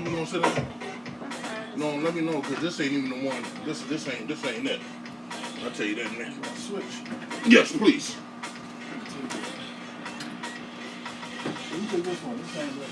you gonna sit down? No, let me know, because this ain't even the one. This ain't it. I'll tell you that, man. Switch. Yes, please. You take this one. This ain't right.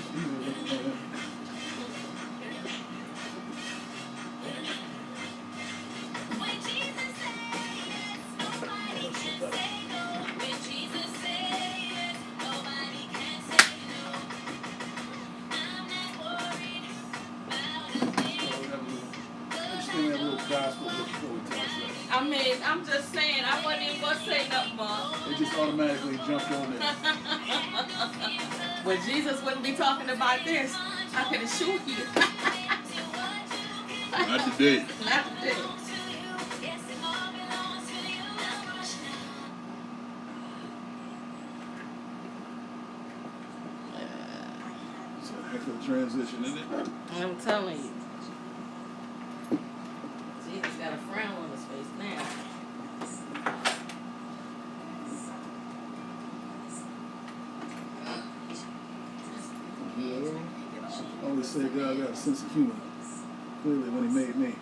I mean, I'm just saying, I wasn't even going to say nothing more. They just automatically jumped on there. Well, Jesus wouldn't be talking about this. I can assure you. Not today. Not today. It's a heck of a transition, isn't it? I'm telling you. Jesus got a frown on his face now. Yeah. I always say God got a sense of humor. Clearly, when He made me.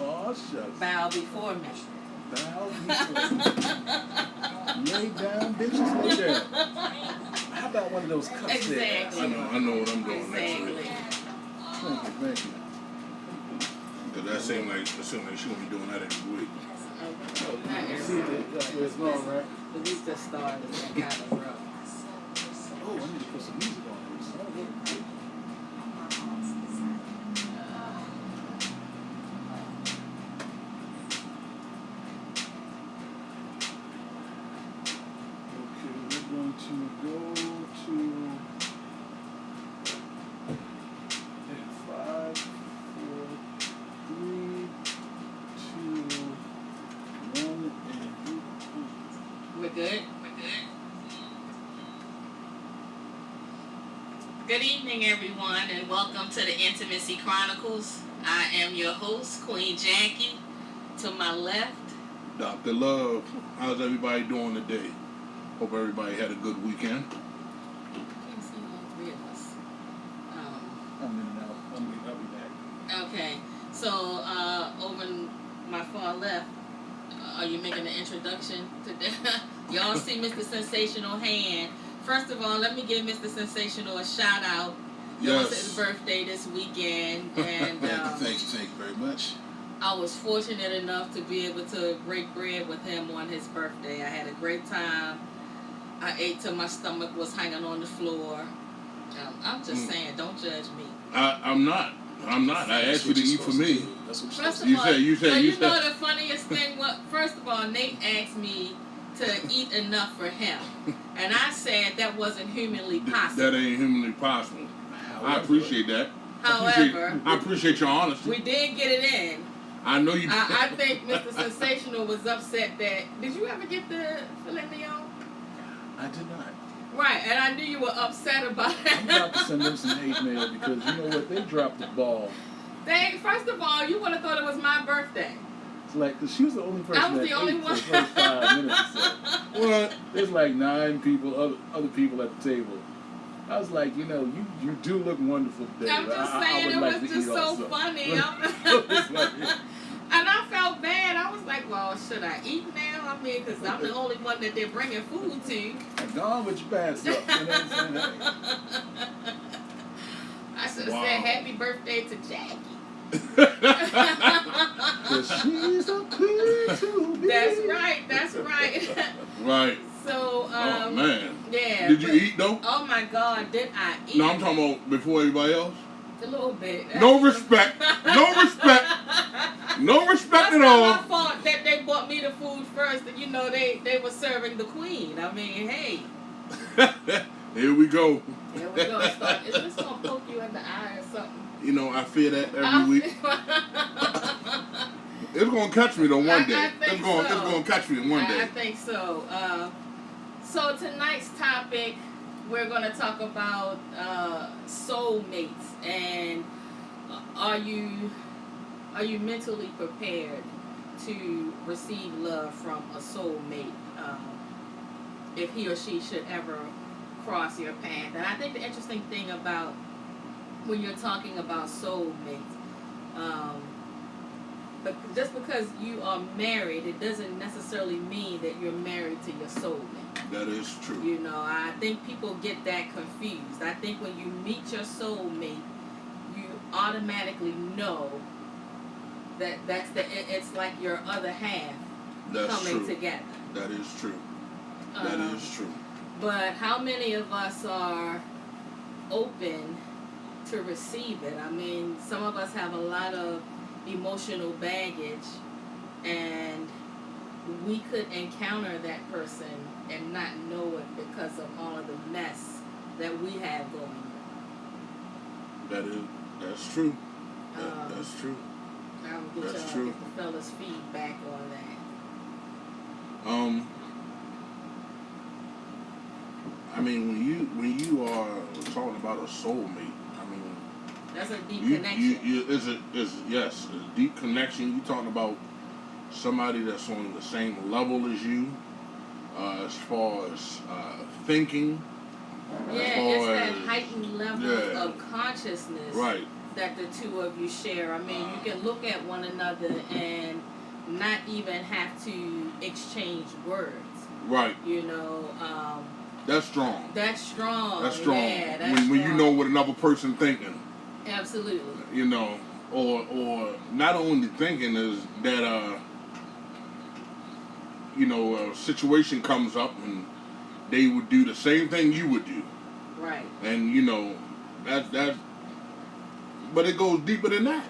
Oh, shucks. Bow before me. Bow before me. Lay down, bitches, lay down. How about one of those cups there? Exactly. I know what I'm doing next Exactly. week. Thank you. Because that seemed like she gonna be doing that every week. See, that's where it's going, right? The week just started. It's kind of rough. Oh, I need to put some music on this. Okay, we're going to go to 5, 4, 3, 2, 1, and We're good? Good evening, everyone, and welcome to the Intimacy Chronicles. I am your host, Queen Jackie. To my left, Dr. Love, how's everybody doing today? Hope everybody had a good weekend. can't see all three of us. I'm in and out. I'll be back. Okay, so over my far left, are you making an introduction today? Y'all see Mr. Sensational Hand. First of all, let me give Mr. Sensational a shout out. It was his birthday this weekend, and Thank you very much. I was fortunate enough to be able to break bread with him on his birthday. I had a great time. I ate till my stomach was hanging on the floor. I'm just saying, don't judge me. I'm not. I asked you to eat for me. First of all, You said. know the funniest thing? First of all, Nate asked me to eat enough for him, and I said that wasn't humanly possible. That ain't humanly possible. I appreciate that. However, I appreciate your honesty. we did get it in. I know you. I think Mr. Sensational was upset that. Did you ever get the filet mignon? I did not. Right, and I knew you were upset about it. I'm about to send them some hate mail because you know what? They dropped the ball. First of all, you would have thought it was my birthday. It's like, cause she was the only person I was that the only ate one. for the first 5 minutes or so. What? There's like 9 people, other people at the table. I was like, you do look wonderful today. I'm just saying, would it like was to just eat so also. funny. And I felt bad. I was like, well, should I eat now? I mean, because I'm the only one that they're bringing food to. Gone with your bad stuff. You know what I'm saying? I should have said happy birthday to Jackie. Cause she's a queen to be. That's right. Right. So, oh man. yeah. Did you eat though? Oh my God, did I eat? No, I'm talking about before everybody else. A little bit. No respect. No respect. No respect at all. That's not my fault that they bought me the food first, and they were serving the queen. I mean, hey. Here we go. Here we go. Is this gonna poke you in the eye or something? I fear that every week. It's gonna catch me though one day. It's gonna catch me one day. I think so. So tonight's topic, we're gonna talk about soulmates, and are you are you mentally prepared to receive love from a soulmate if he or she should ever cross your path? And I think the interesting thing about when you're talking about soulmates, but just because you are married, it doesn't necessarily mean that you're married to your soulmate. That is true. You know, I think people get that confused. I think when you meet your soulmate, you automatically know that it's like your other half coming together. That is true. That is true. But how many of us are open to receive it? I mean, some of us have a lot of emotional baggage, and we could encounter that person and not know it because of all of the mess that we have going on. That's true. That's true. I'll get That's y'all, get the fellas' feedback on that. I mean, when you are talking about a soulmate, I mean, that's a deep connection. Yes, a deep connection. You talking about somebody that's on the same level as you, as far as thinking. Yeah, it's that heightened level of consciousness, right, that the two of you share. I mean, you can look at one another and not even have to exchange words. Right. You know. That's strong. That's strong. That's strong. Yeah, that's when strong. You know what another person thinking. Absolutely. You know, or not only thinking is that you know, a situation comes up and they would do the same thing you would do. Right. And you know, that but it goes deeper than that.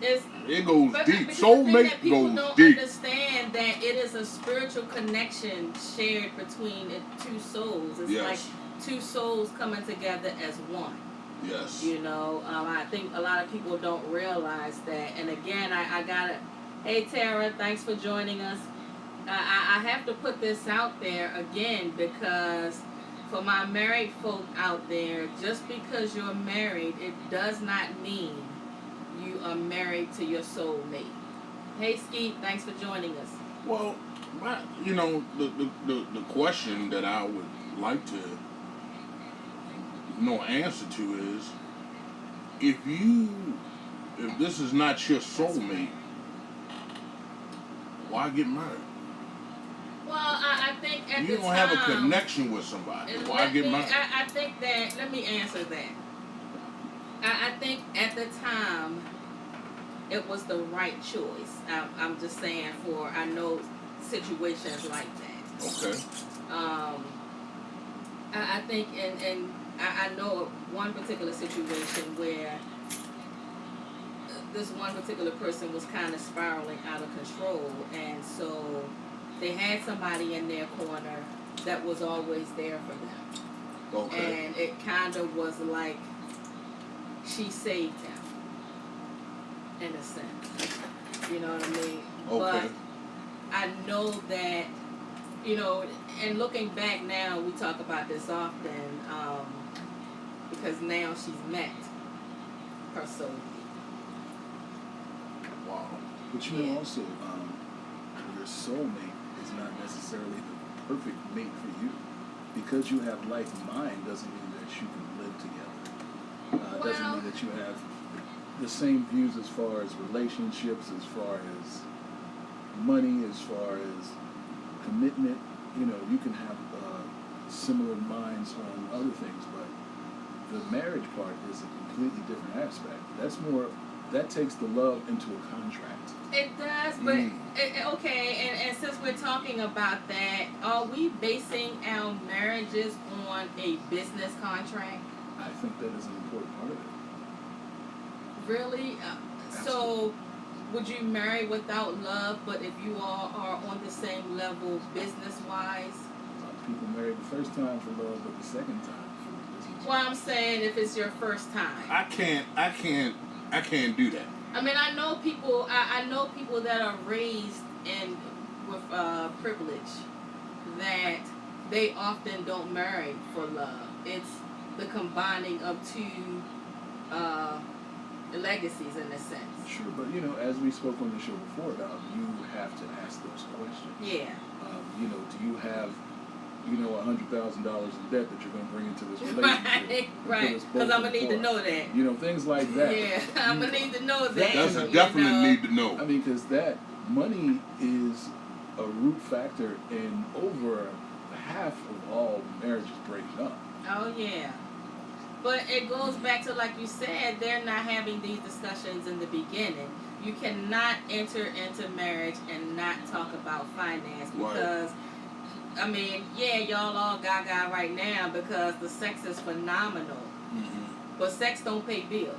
It goes deep. Soulmate people goes don't deep. Understand that it is a spiritual connection shared between two souls. It's like two souls coming together as one. Yes. You know, I think a lot of people don't realize that. And again, I gotta. Hey Tara, thanks for joining us. I have to put this out there again because for my married folk out there, just because you're married, it does not mean you are married to your soulmate. Hey Skeet, thanks for joining us. Well, you know, the question that I would like to know answer to is, if this is not your soulmate, why get married? Well, I think at you the time... You don't have a connection with somebody. Why get married? I think that... Let me answer that. I think at the time, it was the right choice. I'm just saying I know situations like that. Okay. I think, and I know one particular situation where this one particular person was kind of spiraling out of control, and so they had somebody in their corner that was always there for them. Okay. And it kind of was like she saved him, in a sense. You know what I mean? Okay. But I know that, you know, and looking back now, we talk about this often, because now she's met her soulmate. Wow. But you know also, your soulmate is not necessarily the perfect mate for you. Because you have like mind doesn't mean that you can live together. Doesn't mean that you have the same views as far as relationships, as far as money, as far as commitment. You know, you can have similar minds on other things, but the marriage part is a completely different aspect. That takes the love into a contract. It does, but okay, and since we're talking about that, are we basing our marriages on a business contract? I think that is an important part of it. Really? So, would you marry without love, but if you all are on the same level business-wise? People marry the first time for love, but the second time for business. Well, I'm saying if it's your first time. I can't do that. I mean, I know people. I know people that are raised with privilege, that they often don't marry for love. It's the combining of two legacies in a sense. Sure, but as we spoke on the show before about, you have to ask those questions. Yeah. Do you have, $100,000 in debt that you're going to bring into this relationship? Right. Because I'm gonna need to know that. Things like that. Yeah, I'm gonna need to know that. That's a definite need to know. I mean, because that money is a root factor in over half of all marriages breaking up. Oh yeah. But it goes back to, like you said, they're not having these discussions in the beginning. You cannot enter into marriage and not talk about finance because, I mean, yeah, y'all all gaga right now because the sex is phenomenal. Mm-hmm. But sex don't pay bills.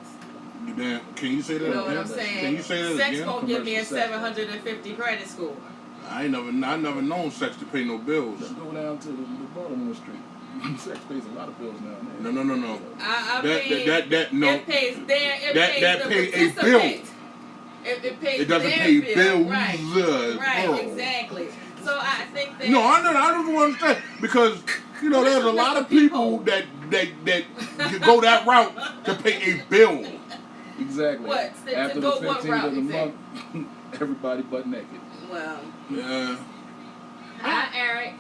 Damn, can you say that? You know what again? I'm saying? Can you say that sex again? won't give me a Commercial sex. 750 credit score. I never known sex to pay no bills. Let's go down to the Baltimore Street. Sex pays a lot of bills now. No. I That no. It pays there. It That- pays that the pay a participant. It pays It doesn't their pay bill. bills. Right, Girl. exactly. So I think that. No, I don't understand because there's a lot of people that go that route to pay a bill. Exactly. What? To After go the what 15th route, of the exactly? month, everybody butt naked. Well, Yeah. hi, Eric.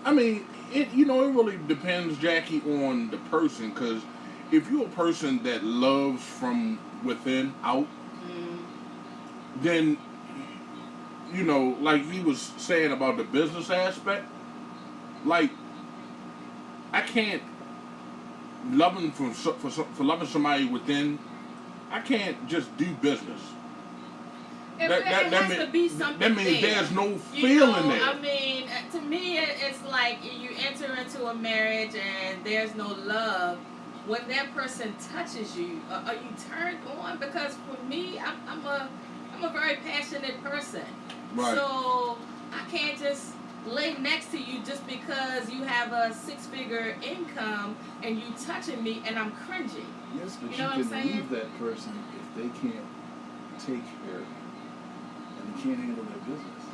I mean, it really depends, Jackie, on the person. Because if you're a person that loves from within out, then like he was saying about the business aspect, like I can't loving for loving somebody within. I can't just do business. It has to be something. That means there. there's no feeling there. I mean, to me, it's like you enter into a marriage and there's no love. When that person touches you, are you turned on? Because for me, I'm a very passionate person. Right. So I can't just lay next to you just because you have a 6-figure income and you touching me and I'm cringing. Yes, but You know what I'm can saying? leave that person if they can't take care of you and they can't handle their business.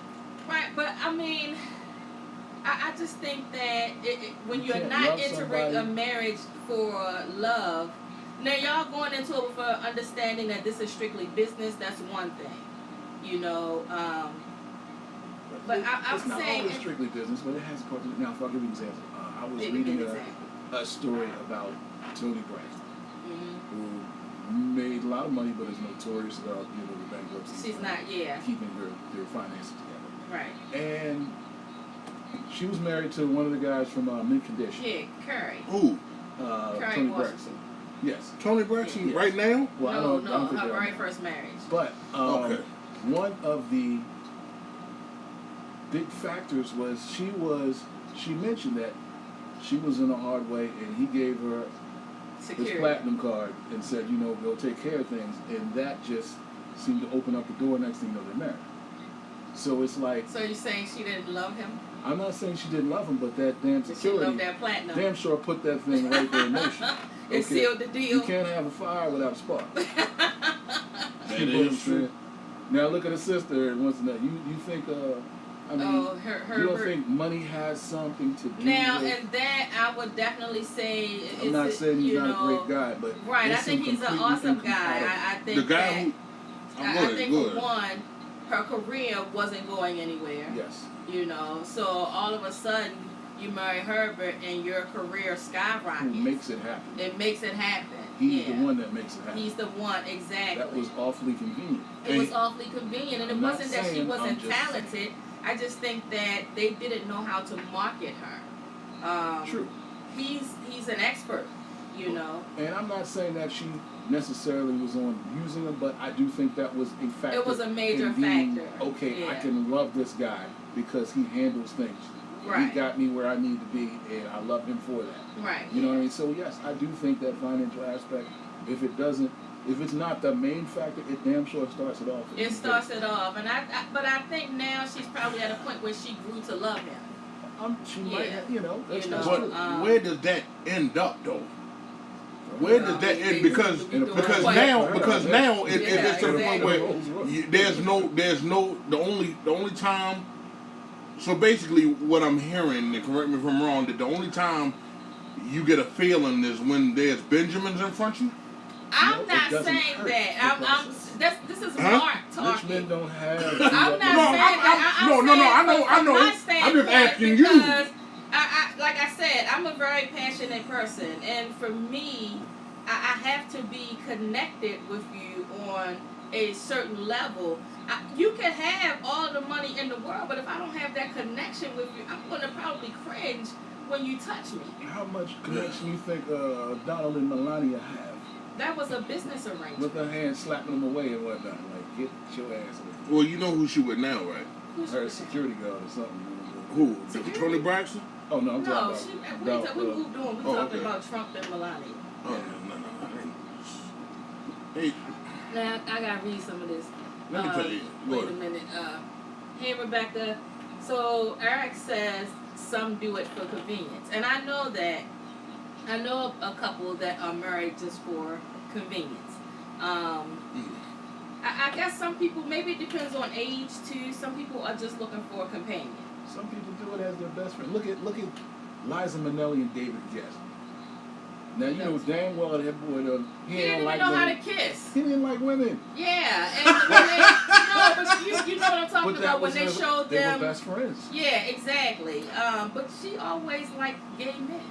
Right, but I mean, I just think that when You you're can't not love entering a somebody. marriage for love, now y'all going into it for understanding that this is strictly business, that's one thing. But I'm it's not saying. always strictly business, but it has part to it. Now, if I'll give you an example, I was Give reading an example. a story about Tony Braxton, Mhm. who made a lot of money, but is notorious about the bankruptcy. She's not, yeah. Keeping their finances together. Right. And she was married to one of the guys from Mint Condition. Yeah, Curry. Who? Curry Tony Washington. Braxton. Yes. Tony Braxton Yes. right now? Well, I No, don't think her they're very married. first marriage. But Okay. one of the big factors was she mentioned that she was in a hard way and he gave her Security. his platinum card and said, go take care of things, and that just seemed to open up the door. Next thing you know, they're married. So it's like, So you're saying she didn't love him? I'm not saying she didn't love him, but that damn But she security loved that platinum. damn sure put that thing right there in motion. It sealed the deal. You can't have a fire without a spark. That You know what I'm is true. saying? Now look at her sister and once that you think I mean, Oh, her. you don't think money has something to do Now, with and that I would definitely say. I'm not saying he's not a great guy, but Right, I they seem think he's an completely awesome guy. incompatible. I think The guy that. who. I think for one, her career wasn't going anywhere. Yes. So all of a sudden you marry Herbert and your career skyrockets. Who makes it happen? It makes it happen. He's yeah. the one that makes it happen. He's the one, exactly. That was awfully convenient. It was awfully convenient, and it I'm not wasn't that she saying, wasn't I'm just talented. I just think that they didn't know how to market her. True. He's an expert, And I'm not saying that she necessarily was on using him, but I do think that was a factor. It was a major in being, factor. Okay, I Yeah. can love this guy because he handles things. Right. He got me where I need to be, and I love him for that. Right. You know what I mean? So yes, I do think that financial aspect, if it's not the main factor, it damn sure starts it off. It starts it off, and but I think now she's probably at a point where she grew to love him. She might Yeah. have, that's know, But true. where does that end up, though? Where does that end? Because now it's to the point where there's no the only time. So basically, what I'm hearing, and correct me if I'm wrong, that the only time you get a feeling is when there's Benjamins in front of you. I'm not saying that. This is Mark talking. Rich men don't have. I'm not saying that. I know. I'm just asking you. Because like I said, I'm a very passionate person, and for me, I have to be connected with you on a certain level. You can have all the money in the world, but if I don't have that connection with you, I'm going to probably cringe when you touch me. How much connection you think Donald and Melania have? That was a business arrangement. With her hand slapping them away and whatnot. Like, get your ass away. Well, you know who she with now, right? Her security guard or something. Who? Tony Braxton? Oh, no, I'm talking about... We moved on. We talking about Trump and Melania. Oh, no. Hey. Now, I got to read some of this. Let me tell you. Wait a minute. Hey, Rebecca. So, Eric says some do it for convenience. And I know that. I know a couple that are married just for convenience. I guess some people, maybe it depends on age too. Some people are just looking for a companion. Some people do it as their best friend. Look at Liza Minnelli and David Guest. Now you know damn well that boy he didn't even know how to kiss. He didn't like women. Yeah, and when they, no, but you know what I'm talking about when they showed them. They were best friends. Yeah, exactly. But she always liked gay men.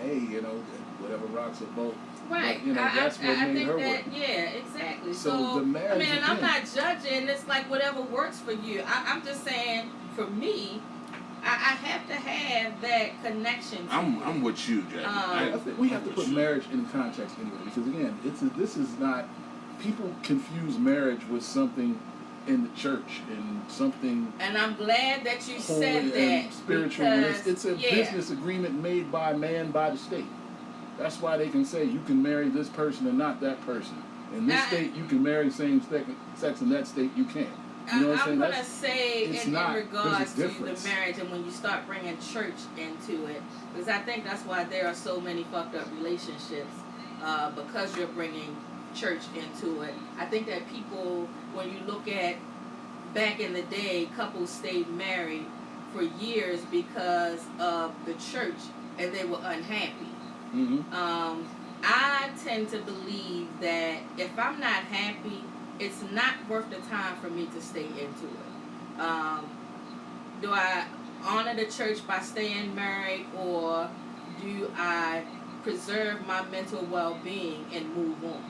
Hey, you know, whatever rocks her boat. Right. But, you know, that's what made her work. Yeah, exactly. So the marriage. I mean, and I'm not judging. It's like whatever works for you. I'm just saying, for me, I have to have that connection. I'm with you, Jack. I think we have to put marriage in context anyway, because again, this is not. People confuse marriage with something in the church and something. And I'm glad that you said that. Spiritual. It's a business agreement made by man by the state. That's why they can say you can marry this person and not that person. In this state, you can marry same sex. In that state, you can't. You know what I'm going to say in regards to the difference. marriage and when you start bringing church into it, because I think that's why there are so many fucked up relationships, because you're bringing church into it. I think that people, when you look at back in the day, couples stayed married for years because of the church and they were unhappy. Mm-hmm. I tend to believe that if I'm not happy, it's not worth the time for me to stay into it. Do I honor the church by staying married, or do I preserve my mental well-being and move on?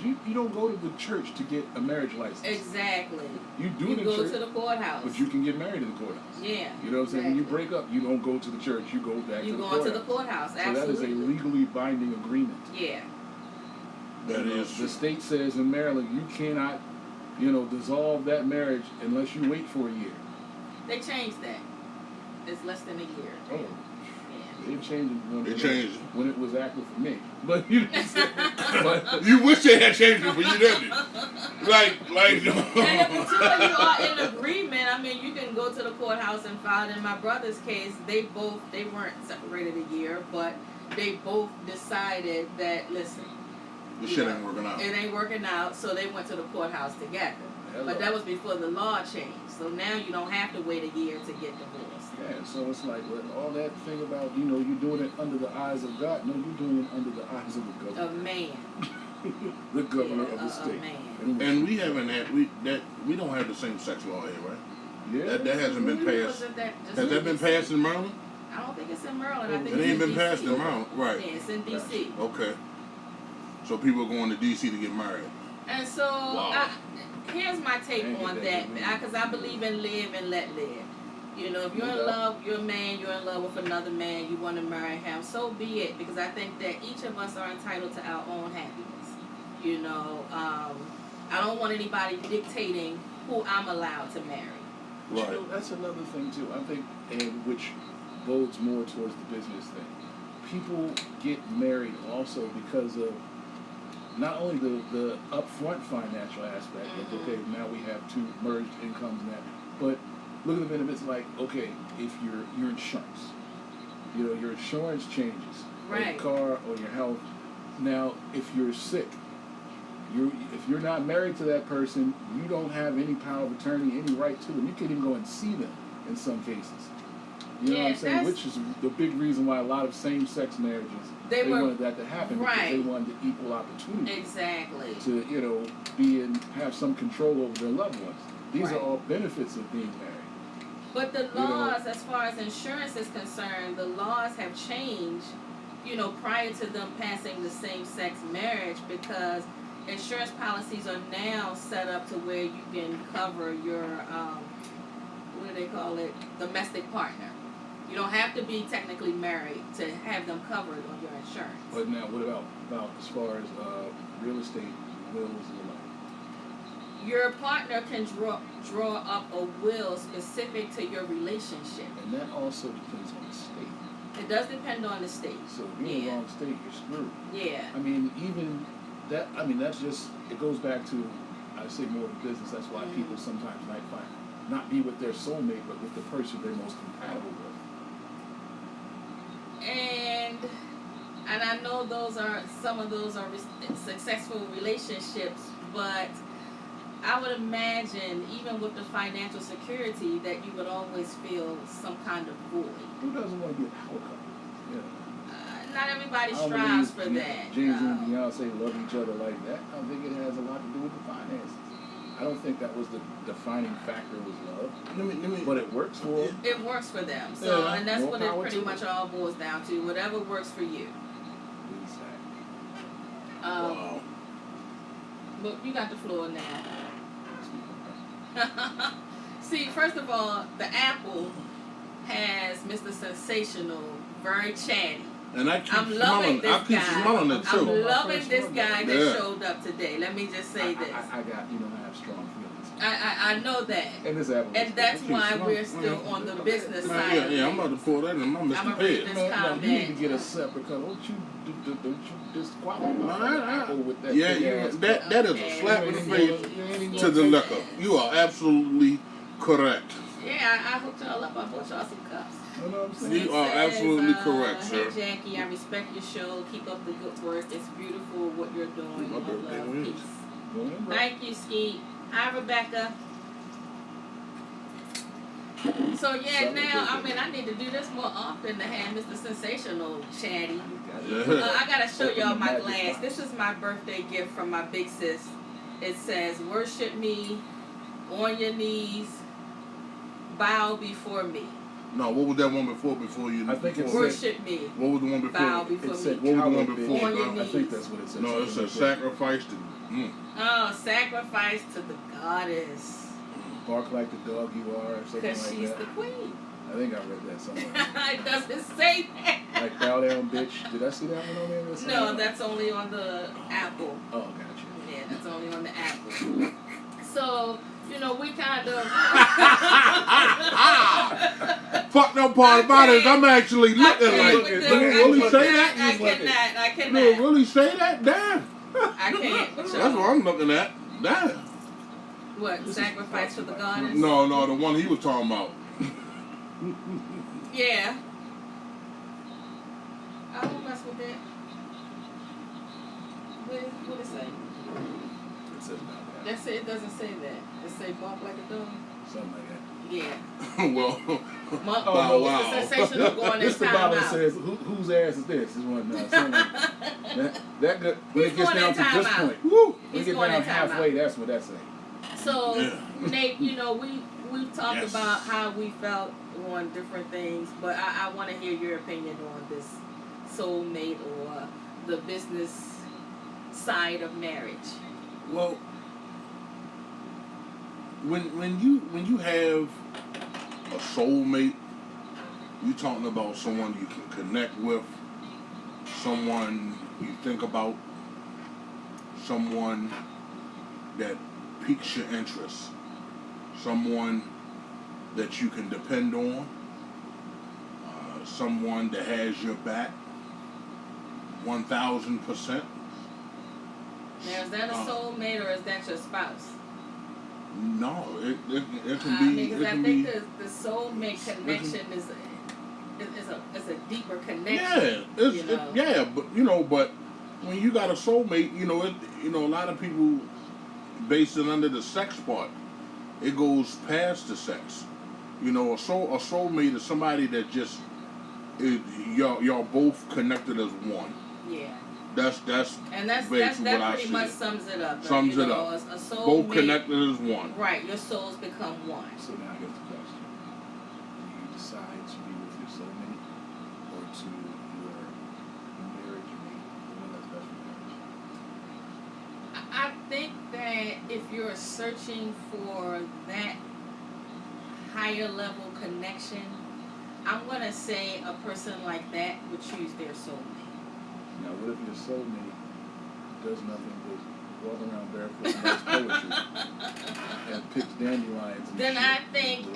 You don't go to the church to get a marriage license. Exactly. You go to the courthouse. But you can get married in the courthouse. Yeah. You know what I'm saying? When you break up, you don't go to the church. You go back to the courthouse. You go to the courthouse. Absolutely. So that is a legally binding agreement. Yeah. That is the state says in Maryland you cannot, dissolve that marriage unless you wait for a year. They changed that. It's less than a year. Oh. Yeah. They changed it when it was active for me. But but you wish they had changed it for you, didn't you? Like And if the two of you are in agreement, I mean, you can go to the courthouse and file. In my brother's case, they weren't separated a year, but they both decided that, listen, this shit ain't working out. It ain't working out, so they went to the courthouse together. Hello. But that was before the law changed. So now you don't have to wait a year to get divorced. Yeah, so it's like all that thing about, you're doing it under the eyes of God. No, you're doing it under the eyes of the governor. A man. The governor of the state. A man. And we haven't had, we don't have the same sex law here, right? Yeah. That hasn't been passed. Has that been passed in Maryland? I don't think it's in Maryland. I think it ain't been DC. passed in Maryland, right? Yeah, it's in D.C. Okay. So people are going to D.C. to get married. And so, here's my take on that, because I believe in live and let live. If you're in love, you're a man, you're in love with another man, you want to marry him, so be it, because I think that each of us are entitled to our own happiness. I don't want anybody dictating who I'm allowed to marry. Right. That's another thing, too. I think, and which bodes more towards the business thing. People get married also because of not only the upfront financial aspect, like, okay, now we have two merged incomes and that, but look at the benefits like, okay, if your insurance, your insurance changes, right, your car or your health. Now, if you're sick, if you're not married to that person, you don't have any power of attorney, any right to them. You can't even go and see them in some cases. You know what I'm Yeah, saying? Which is the big reason why a lot of same-sex marriages, they wanted that to happen because they wanted the equal opportunity. Exactly. To, you know, be and have some control over their loved ones. These are all benefits of being married. But the laws, as far as insurance is concerned, the laws have changed, you know, prior to them passing the same-sex marriage, because insurance policies are now set up to where you can cover your, what do they call it, domestic partner. You don't have to be technically married to have them covered on your insurance. But now, what about as far as real estate, wills, and the like? Your partner can draw up a will specific to your relationship. And that also depends on the state. It does depend on the state. So if you're in the wrong state, you're screwed. Yeah. I mean, even that, I mean, that's just, it goes back to, I say more of business. That's why people sometimes might find, not be with their soulmate, but with the person they're most compatible with. And I know some of those are successful relationships, but I would imagine, even with the financial security, that you would always feel some kind of void. Who doesn't want to be a power couple? Yeah. Not everybody strives for that. Jay-Z and Beyonce love each other like that. I don't think it has a lot to do with the finances. I don't think that was the defining factor was love. But it works for them. It works for them. So, and that's what it pretty much all boils down to. Whatever works for you. Wow. But you got the floor now. See, first of all, the Apple has Mr. Sensational, very chatty. And I keep I'm loving this guy. smelling it too. I'm loving this guy that showed up today. Let me just say this. I got, I have strong feelings. I know that. And this Apple. And that's why we're still on the business side. Yeah, I'm about to pour that in my Mr. I'm gonna read Pig. this No, comment. you need to get a separate because don't you disqualify Apple with that. Yeah, that is a slap in the face to the liquor. You are absolutely correct. Yeah, I hooked y'all up. I bought y'all some cups. You know what I'm saying? You are absolutely correct, Hey sir. Jackie, I respect your show. Keep up the good work. It's beautiful what you're doing. My birthday Love, wins. peace. Thank you, Skeet. Hi, Rebecca. So yeah, now I need to do this more often to have Mr. Sensational chatty. I gotta show y'all my glass. This is my birthday gift from my big sis. It says, "Worship me, on your knees, bow before me." No, what was that one before you? I think it Worship me. What was the one before? Bow before It said, me. What was the one coward before? On your Bob? I think that's what it said. No, it said sacrifice to. Oh, sacrifice to the goddess. Bark like the dog you are, or something Because like she's that. the queen. I think I read that somewhere. It doesn't say that. Like bow down, bitch. Did I see that one on there? No, that's only on the Apple. Oh, gotcha. Yeah, that's only on the Apple. So, we kind of... Fuck no part about it. I'm actually looking like it. Do you really say that? I Do you cannot. really say that? Damn. I can't. That's what I'm looking at. Damn. What, sacrifice to the goddess? No, the one he was talking about. Yeah. I don't mess with that. What it say? It says bow down. That's it. It doesn't say that. It say bark like a dog. Something like that. Yeah. Well, Mr. Sensational going This this the time Bible out. says, whose ass is this? Is one something like that good. When He's it gets going down in to time this out. point, woo. when He's it get going down in time halfway, out. that's what that's saying. So, Yeah. Nate, we talked Yes. about how we felt on different things, but I want to hear your opinion on this soulmate or the business side of marriage. Well, when you have a soulmate, you talking about someone you can connect with, someone you think about, someone that piques your interest, someone that you can depend on, someone that has your back 1,000%. Now, is that a soulmate or is that your spouse? No, it can I be. mean, because It I can think be. the soulmate connection is a deeper connection. Yeah, but when you got a soulmate, a lot of people base it under the sex part. It goes past the sex. You know, a soulmate is somebody that just y'all both connected as one. Yeah. That's that pretty much sums it up. Sums it up. A soul both mate, connected as one. Right. Your souls become one. So now I get the question: do you decide to be with your soulmate or to your marriage mate, the one that's best for marriage? I think that if you're searching for that higher level connection, I'm gonna say a person like that would choose their soulmate. Now, what if your soulmate does nothing but walk around barefoot and writes poetry and picks dandelions? And Then shit? I think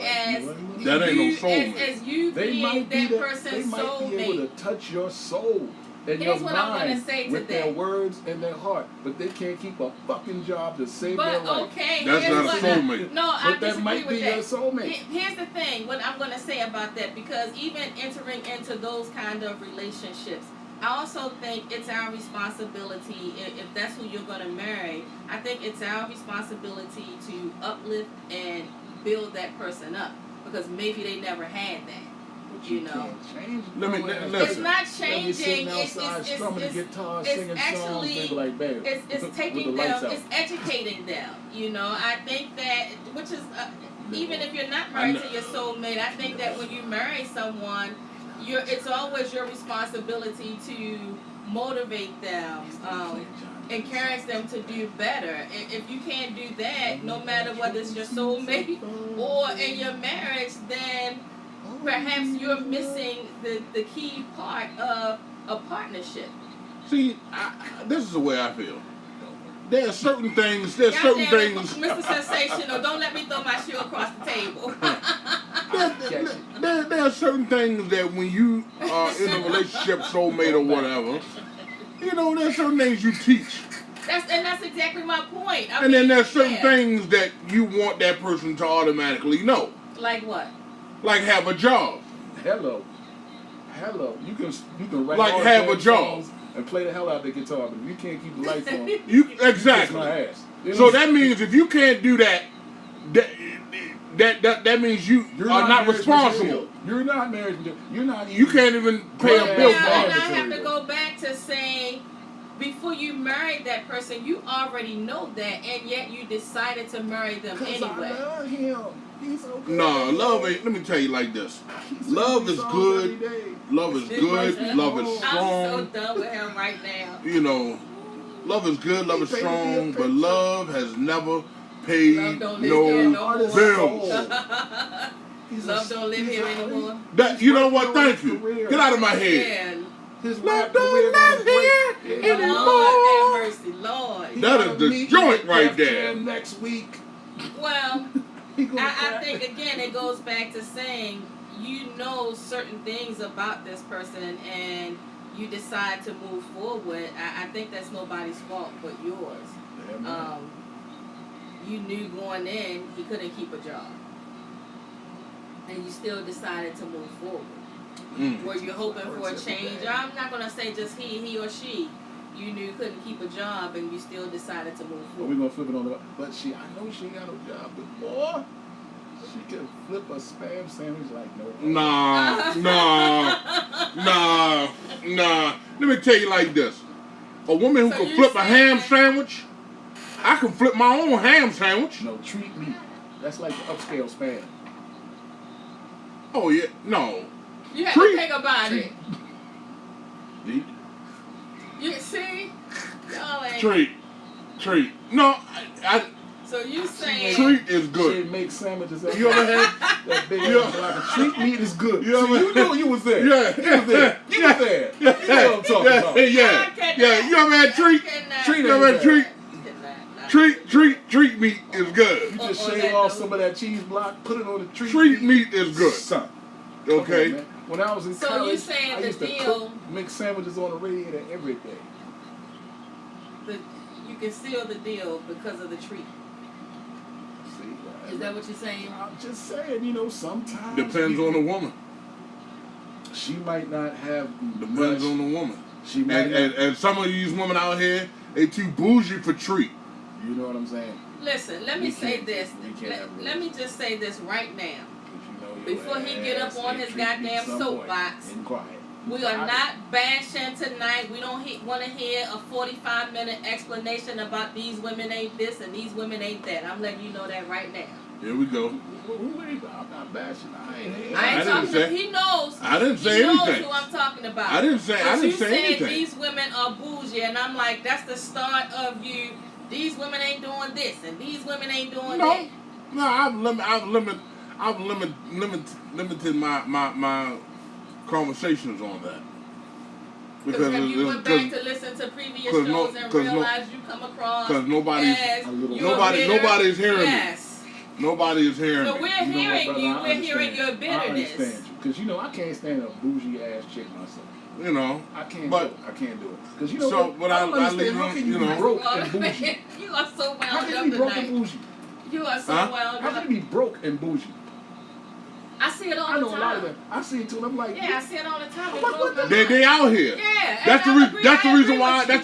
That ain't no soulmate. as you They being might be that person's they might be able soulmate. to touch your soul and Here's your what I'm gonna mind say to with their that. words and their heart, but they can't keep a fucking job to save their But life. okay, That's here's not a what soulmate. No, I But that disagree might with be that. your soulmate. Here's the thing, what I'm gonna say about that, because even entering into those kind of relationships, I also think it's our responsibility, if that's who you're going to marry, I think it's our responsibility to uplift and build that person up, because maybe they never had that. But you know. can't change it. Listen. It's not They'll be sitting changing. outside strumming the guitar, singing songs. actually, They be like, "Babe," it's with taking the lights them, out. it's educating them. You know, I think that, which is, even if you're not married to your soulmate, I think that when you marry someone, it's always your responsibility to motivate them, encourage them to do better. If you can't do that, no matter whether it's your soulmate or in your marriage, then perhaps you're missing the key part of a partnership. See, this is the way I feel. There are certain things. Mr. Sensational, don't let me throw my shoe across the table. There are certain things that when you are in a relationship, soulmate or whatever, you know, there's certain things you teach. That's exactly my point. And then there's certain things that you want that person to automatically know. Like what? Like have a job. Hello. You can write like all have a damn job songs and play the hell out the guitar, but if you can't keep the lights on, exactly. my ass. So that means if you can't do that, that means you're not responsible. You're not married. You're not. You can't even pay a bill for And it. I have to go back to saying, before you married that person, you already know that, and yet you decided to marry them anyway. I love him. He's so good. No, love ain't. Let me tell you like this. Love is good. Love is good. Love is strong. I'm so done with him right now. You know, love is good. Love is strong. But love has never paid no bills. Love don't live here anymore. That you know what? Thank you. Get out of my head. His Love don't live here anymore. Lord have mercy, Lord. That is the joint right there. Next week. Well, I think again it goes back to saying you know certain things about this person and you decide to move forward. I think that's nobody's fault but yours. You knew going in he couldn't keep a job, and you still decided to move forward. Were you hoping for a change? I'm not gonna say just he or she. You knew couldn't keep a job, and you still decided to move Well, forward. we're gonna flip it on the. But I know she ain't got no job, but boy, she can flip a spam sandwich like no. Nah. Let me tell you like this: a woman who can flip a ham sandwich, I can flip my own ham sandwich. No, treat me. That's like the upscale spam. Oh yeah, no. You have to think about it. Deep. You see, y'all ain't. Treat. No, So you saying treat is good. She makes sandwiches. You ever had that big Yeah. treat meat is good. You ever- you know you was there. Yeah. You was there. You know what I'm talking about. Yeah. You ever had treat? Treat You ever had treat? Treat. Treat meat is good. You just shave off some of that cheese block, put it on the treat. Treat meat is good. Son. Okay. Come on, man. When I was in So college, you saying I the used to deal- cook, make sandwiches on the radiator every day. You can seal the deal because of the treat. See? Is that what you're saying? I'm just saying, sometimes. Depends on the woman. She might not have. Depends on the woman. She might And some of these women out here, they too bougie for treat. You know what I'm saying? Listen, let me say this. we can't have Let me just say this right now. But before he get up on his goddamn soapbox. We are not bashing tonight. We don't want to hear a 45-minute explanation about these women ain't this and these women ain't that. I'm letting you know that right now. Here we go. I'm not bashing. I ain't talking to he knows. I didn't say anything. He knows who I'm talking about. I didn't say anything. You said these women are bougie, and I'm like, that's the start of you. These women ain't doing this, and these women ain't doing that. No, I've limited my conversations on that. Because have you went back to listen to previous shows and realized you come across because nobody's hearing me. Nobody is hearing me. So we're hearing you. We're hearing your bitterness. Because I can't stand a bougie ass chick myself. I can't do it. Because so, but I leave how can you be broke and bougie? You are so wound how up can you be broke tonight. and bougie? You are so wound up. How can you be broke and bougie? I see it all the time. I know a lot of them. I see it too. And I'm like, I see it all the time. They out here. Yeah. That's the reason why they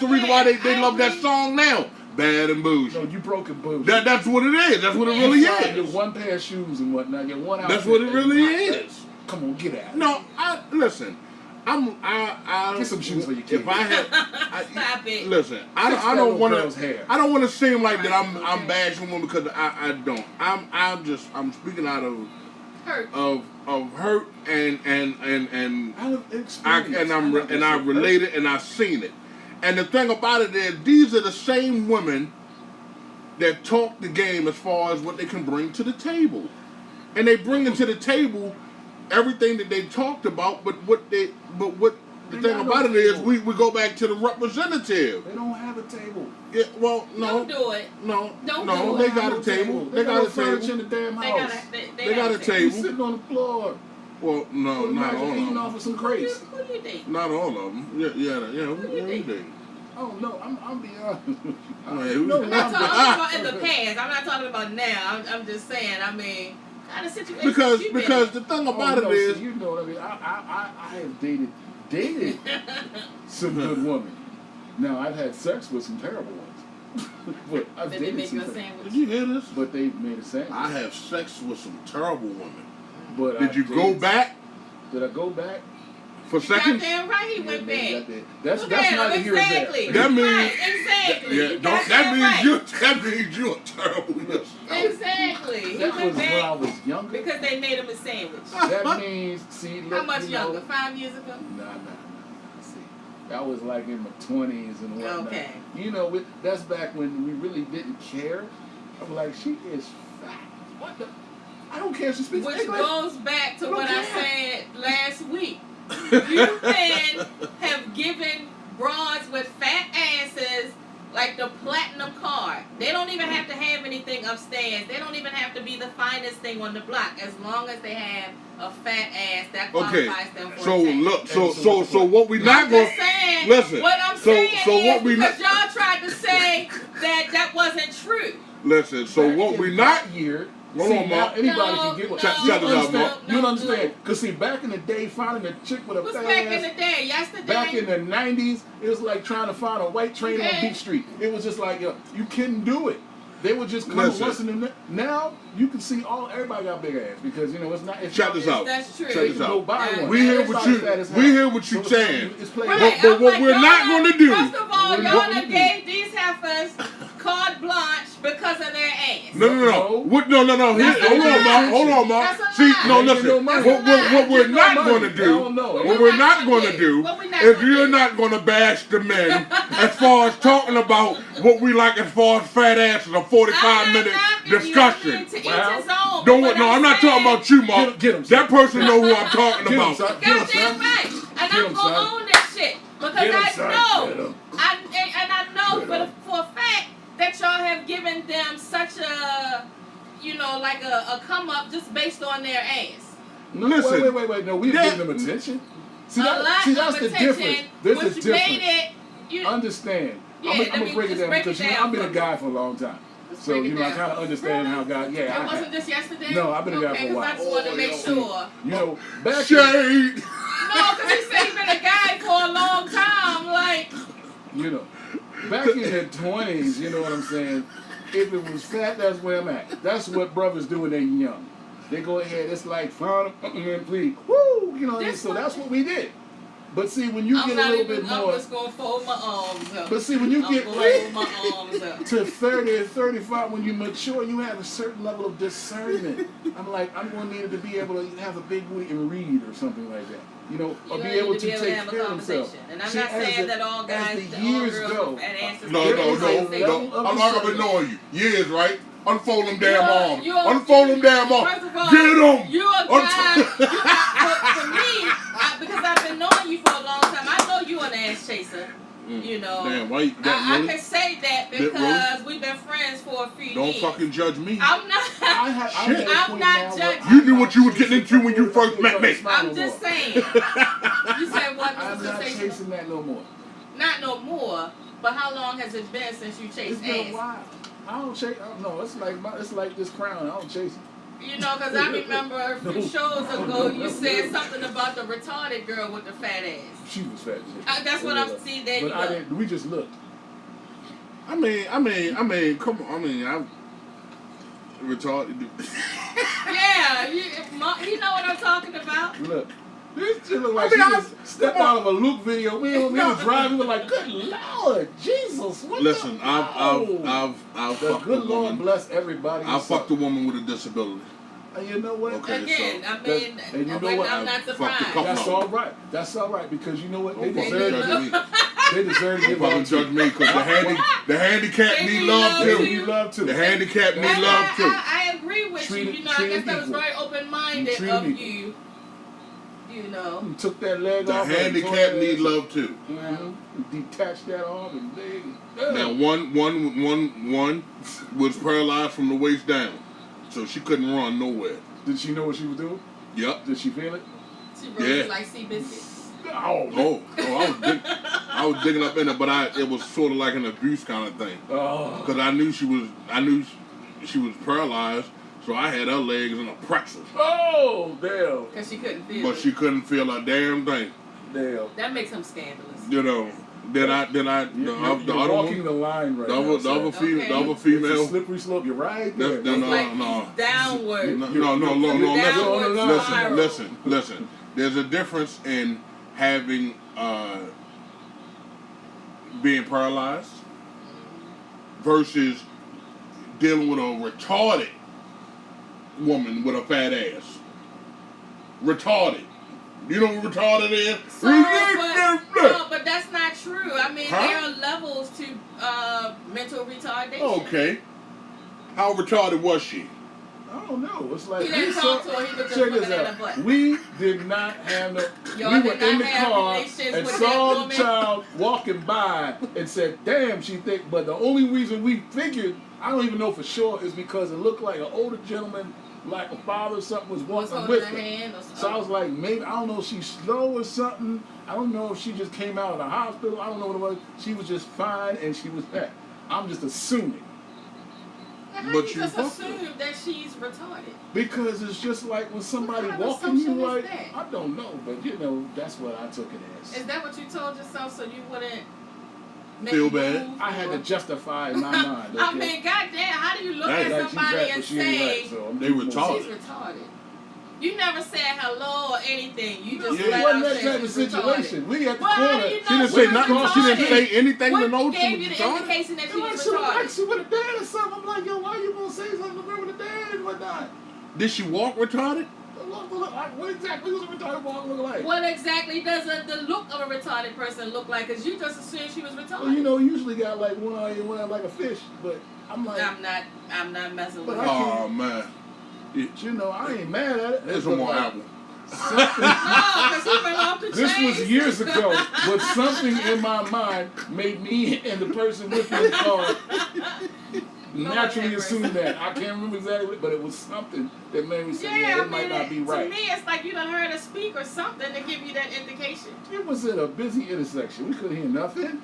love that song now. Bad and bougie. No, you broke and bougie. That's what it is. That's what it really is. Your one pair of shoes and whatnot. Your one outfit. That's what it really is. Come on, get out. No, listen. I get some shoes for your kids. If I had, Stop it. Listen, I don't want to seem like that I'm bashing women because I don't. I'm speaking out of hurt. Of hurt and I hurt. related and I've seen it. And the thing about it is, these are the same women that talk the game as far as what they can bring to the table, and they bring into the table everything that they talked about. But the thing about it is, we go back to the representative. They don't have a table. Yeah, well, no. Don't do it. No, don't no, do they it. got a table. They got a table in the damn house. They got a table. Sitting on the floor. Well, no, not all of them. Off of some crates. Who do you think? Not all of them. Yeah. Who do you think? Oh no, I'm being honest with you. I'm not talking about in the past. I'm not talking about now. I'm just saying. I mean, kind of situation. Because the thing about it is, you know what I mean. I have dated some good women. Now I've had sex with some terrible ones. But I've Did dated they make some you a sandwich? Did you hear this? But they made a sandwich. I have sex with some terrible women. But did you go back? Did I go back? For seconds? Goddamn right he went back. That's neither here nor there. That means exactly. That means you're terrible. Exactly. That was when I was younger. Because they made him a sandwich. That means, how much younger? 5 years ago? Nah. See, that was like in my 20s and whatnot. Okay. You know, that's back when we really didn't care. I'm like, she is fat. What the? I don't care if she speaks English. Which goes back to what I said last week. You men have given broads with fat asses like the platinum card. They don't even have to have anything upstairs. They don't even have to be the finest thing on the block. As long as they have a fat ass, that qualifies them for a look, so what we not going to listen. What I'm saying is what we because y'all tried to say that wasn't true. Listen, so what we not here. Hold on, Mark. Anybody can get one. Shut it up, Mark. You don't understand. Because, see, back in the day, finding a chick with a fat ass. back in the day? Yesterday? Back in the 90s, it was like trying to find a white train on Beach Street. It was just like, you couldn't do it. They would just come once in the now you can see everybody got big ass because it's not. Check this out. That's true. Check this out. We hear what you saying. Right, but what we're not going to do. First of all, y'all done gave these heifers carte blanche because of their ass. No. Hold on, Mark. See, no, listen. What we're not going to do. What we're not going to do is you're not going to bash the men as far as talking about what we like as far as fat asses. 45-minute discussion. I'm not talking about you, Mark. That person know who I'm talking about. Goddamn right. And I'm going to own this shit. Because I know for a fact that y'all have given them such a, like a come up just based on their ass. No, listen. Wait. No, we've given them attention. See, that's the difference. There's a difference. Understand. I'm going to break it down because I've been a guy for a long time. So, I kind of understand how God, That wasn't just yesterday? No, I've been a guy for a while. I just wanted to make sure. Back Shade! No, because he said he's been a guy for a long time, like. Back in the 20s, you know what I'm saying? If it was fat, that's where I'm at. That's what brothers do when they're young. They go ahead. It's like, fine, please. Woo! You know, and so that's what we did. But see, when you get a little bit more... I'm just going to fold my arms up. But see, when you get fold my arms up. to 30 or 35, when you mature, you have a certain level of discernment. I'm like, I'm going to need to be able to have a big booty and read or something like that. You know, or be able to take care of themselves. And I'm not saying that all guys, as the years go. No. I'm not going to ignore you. Years, right? Unfold them damn arms. Unfold them damn arms. First of all, get them. You're a guy. For me, because I've been knowing you for a long time, I know you're an ass chaser. You know. Damn, why I can say that because we've been friends for a few years. Don't fucking judge me. I'm not. I'm not judging. You knew what you was getting into when you first met me. I'm just saying. You said what? I'm not chasing that no more. Not no more. But how long has it been since you chased ass? It's been ass? a while. I don't chase. No, it's like this crown. I don't chase it. You know, because I remember a few shows ago you said something about the retarded girl with the fat ass. She was fat. That's what I'm seeing. There but you go. I didn't. We just looked. I mean, come on. I mean, I'm retarded. Yeah, you know what I'm talking about. Look. This shit look like she just stepped out of a Luke video. We were driving. We were like, good Lord, Jesus. What Listen, I've the fucked good a Lord woman. bless everybody. I fucked a woman with a disability. And you know what? Okay, again, so I mean, and you know what? I'm not surprised. That's all right. That's all right because you know what? They Don't deserve fucking judge me. They deserve to Don't get fucking love judge me because the handicapped need love They too. need love too. The handicapped need love too. I agree with you. You know, I guess that was very open-minded of you. You know. You took that leg The off. handicapped need love too. Detach that arm and leg. Now one was paralyzed from the waist down, so she couldn't run nowhere. Did she know what she was doing? Yep. Did she feel it? She really like Seabiscuit. I was digging up in it, but it was sort of like an abuse kind of thing. Because I knew she was paralyzed, so I had her legs in a pretzel. Oh, damn. Because she couldn't feel But she couldn't feel a damn thing. Damn. That makes him scandalous. You know. You're walking the line right now. The other female. It's a slippery slope. You're right there. No. Downward. No. Listen. There's a difference in having being paralyzed versus dealing with a retarded woman with a fat ass. Retarded. You know what retarded is? But that's not true. I mean, there are levels to mental retardation. Okay. How retarded was she? I don't know. It's like he didn't talk to her. He was just looking at her butt. We did not have no. We were in the car and saw the child walking by and said, "Damn, she thick." But the only reason we figured, I don't even know for sure, is because it looked like an older gentleman, like a father or something, was walking with her. So I was like, maybe, I don't know if she's slow or something. I don't know if she just came out of the hospital. I don't know what it was. She was just fine and she was fat. I'm just assuming. But you just assume that she's retarded. Because it's just like when somebody walking you like, I don't know, but you know, that's what I took it as. Is that what you told yourself so you wouldn't feel bad? I had to justify in my mind. I mean, goddamn, how do you look at somebody and say they retarded? She's retarded. You never said hello or anything. You just it wasn't that type of situation. We at the corner. You know she didn't say nothing. She didn't say anything to know she was retarded. What gave you the indication that she was retarded? Like she with a dad or something. I'm like, yo, why you gonna say something to her with a dad and whatnot? Did she walk retarded? What exactly does a retarded walk look like? What exactly does the look of a retarded person look like? Because you just assumed she was retarded. Well, you know, usually got like one eye and one eye like a fish, but I'm like, I'm not messing with her. Oh man. You know, I ain't mad at it. There's one more album. No, because he went off the chain. This was years ago, but something in my mind made me and the person with me in the car naturally assume that. I can't remember exactly, but it was something that made me say, it might not be right. To me, it's like you done heard her speak or something to give you that indication. It was at a busy intersection. We couldn't hear nothing.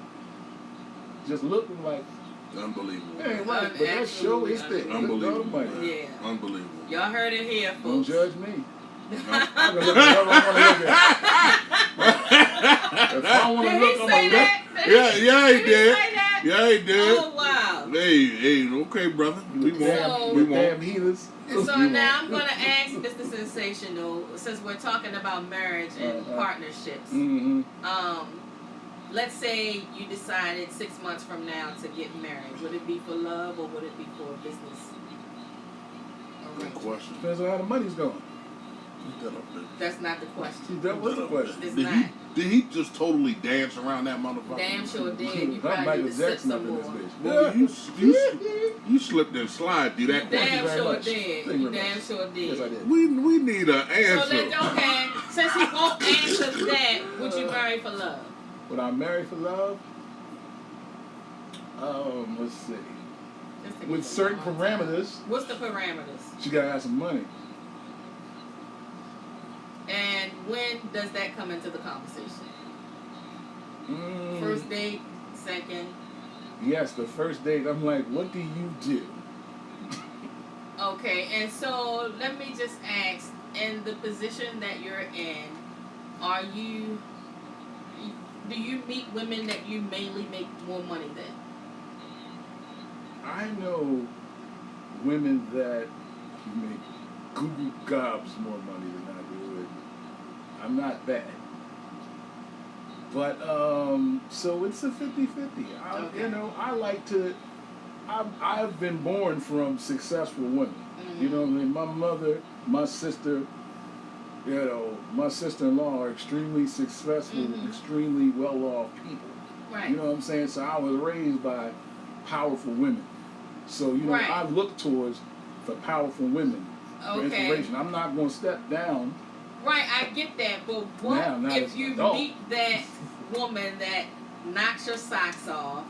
Just looking like... Unbelievable. Ain't right, but that show is thick. Unbelievable. Yeah. Unbelievable. Y'all heard it here, folks. Don't judge me. I can look at whatever I want to look at. If I want to look, I'm going to look. Yeah, he did. Yeah, he did. Oh, wow. Hey, okay, brother. We won't. Damn heathens. So now I'm going to ask Mr. Sensational, since we're talking about marriage and partnerships. Let's say you decided 6 months from now to get married. Would it be for love or would it be for business? Good question. Depends on how the money's going. That's not the question. That was the question. It's not. Did he just totally dance around that motherfucker? Damn sure did. You That probably need to sit Jackson up some in more. this bitch. Well, you slipped and slide through that Damn question. very sure much. did. Thank you You very damn much. sure did. Yes, I did. We need an answer. Okay, since he won't answer that, would you marry for love? Would I marry for love? Let's see. This thing With is a certain long time. parameters, What's the parameters? she gotta have some money. And when does that come into the conversation? First date, second. Yes, the first date. I'm like, what do you do? Okay, and so let me just ask, in the position that you're in, do you meet women that you mainly make more money than? I know women that make goo gobs more money than I do. And I'm not bad. But, so it's a 50-50. Okay. You know, I like to, I've been born from successful women. Mm-hmm. You know what I mean? My mother, my sister, you know, my sister-in-law are extremely successful, extremely well-off people. Right. You know what I'm saying? So I was raised by powerful women. So, you know, Right. I look towards the powerful women for inspiration. I'm not going to step down. Right, I get that, but what Now if it's you adult. meet that woman that knocks your socks off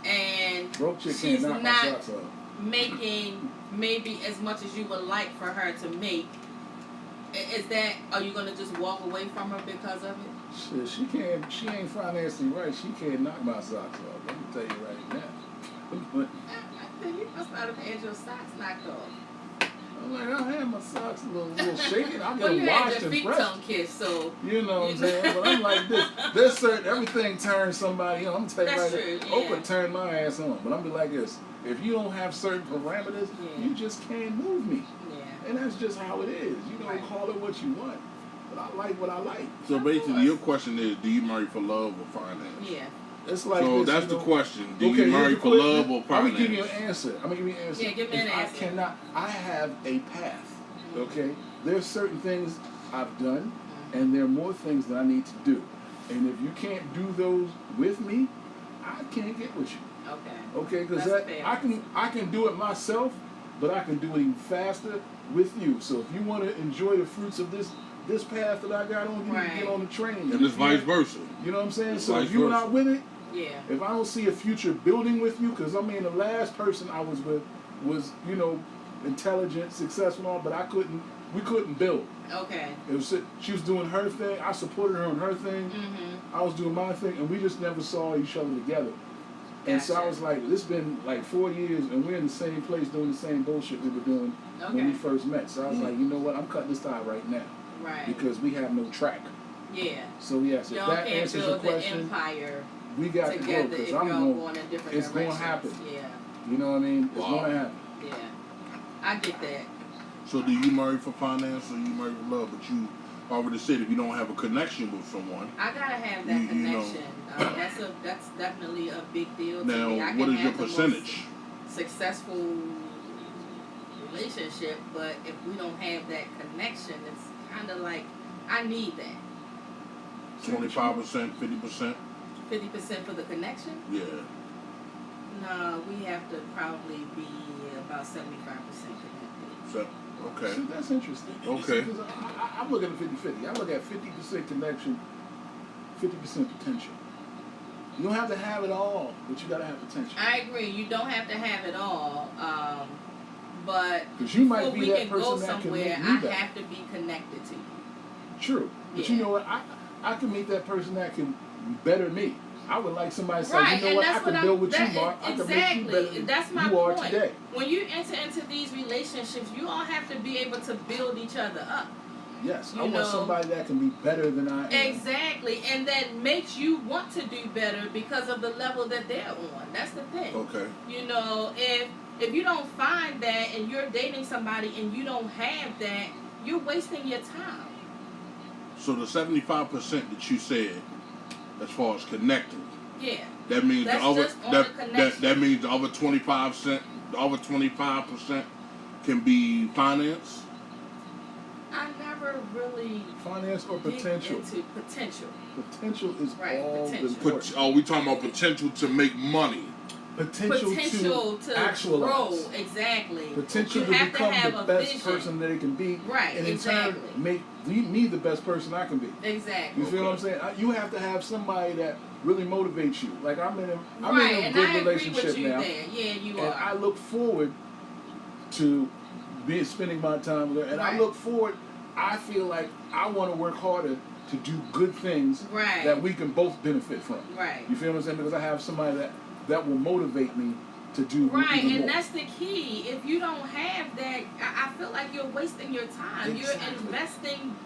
and Broke chick she's can't knock my not socks off. making maybe as much as you would like for her to make? Are you gonna just walk away from her because of it? Shit, she ain't financially right. She can't knock my socks off. Let me tell you right now. I think you must not have had your socks knocked off. I'm like, I had my socks a little shaking. I get Well, them you had washed your and feet pressed. tongue kissed, so You know what I'm saying? But I'm like this. There's certain, everything turns somebody on. I'm gonna tell you That's right true, now. Oprah turned my ass on. But I'm be like this. If you don't have certain parameters, you just can't move me. yeah. And that's just how it is. You don't call it what you want. But I like what I like. So basically, your question is, do you marry for love or finance? Yeah. It's like So this, that's you the know. question. Do Okay, you marry here's the for question. love or I'm gonna finance? give you an answer. I'm gonna give you an answer. Yeah, give me an If answer. I have a path. Okay? There's certain things I've done, and there are more things that I need to do. And if you can't do those with me, I can't get with you. Okay. Okay? Because That's fair. I can do it myself, but I can do it even faster with you. So if you want to enjoy the fruits of this path that I got on, you need to get on the train. And it's vice versa. You know what I'm saying? It's So vice if you're versa. not with it, Yeah. if I don't see a future building with you, because I mean the last person I was with was, you know, intelligent, successful, and all, but we couldn't build. Okay. She was doing her thing, I supported her on her thing, I was doing my thing, and we just never saw each other together. And so I was like, this been like 4 years, and we're in the same place doing the same bullshit we were doing when we first met. So I was like, you know what, I'm cutting this tie right now. Right. Because we have no track. Yeah. So yes, if Y'all that can't answers your build the question, empire we got to go, together if because y'all I'm going in different it's directions. gonna happen. Yeah. You know what I mean? It's Wow. gonna happen. Yeah. I get that. So do you marry for finance or you marry for love? But you already said if you don't have a connection with someone. I gotta have that You know. connection. That's definitely a big deal to Now, me. I what can is your have the percentage? most successful relationship, but if we don't have that connection, it's kind of like I need that. 25%, 50%? 50% for the connection? Yeah. No, we have to probably be about 75% connected. So, okay. See, that's interesting. Okay. See, 'cause I'm looking at 50-50. I look at 50% connection, 50% potential. You don't have to have it all, but you gotta have potential. I agree. You don't have to have it all, but 'Cause you might before be we that can person go that can somewhere, make me I better. have to be connected to you. True. But you Yeah. know what? I can meet that person that can better me. I would like somebody to say, Right, you know and what, I that's can what build with that, you, Mark. I can make you exactly. better than That's my you are point. today. When you enter into these relationships, you all have to be able to build each other up. Yes, I You want know. somebody that can be better than I am. Exactly, and that makes you want to do better because of the level that they're on. That's the thing. Okay. You know, if if you don't find that and you're dating somebody and you don't have that, you're wasting your time. So the 75% that you said, as far as connecting, Yeah. that means That's the other just on the connection. that means the other 25%, the other 25% can be finance. I never really Finance or get potential. into potential. Potential is Right, all potential. important. Are we talking about potential to make money? Potential to actualize. grow, exactly. Potential You to have become to have the a best vision. person that it can be. Right, And in exactly. turn, make me the best person I can be. Exactly. You feel what I'm saying? You have to have somebody that really motivates you. Like I'm in a and good I agree relationship with you now. there. Yeah, you And are. I look forward to spending my time with her. And I Right. look forward, I feel like I want to work harder to do good things Right. that we can both benefit from. Right. You feel what I'm saying? Because I have somebody that will motivate me to do Right, even and more. that's the key. If you don't have that, I feel like you're wasting your time. Exactly. You're investing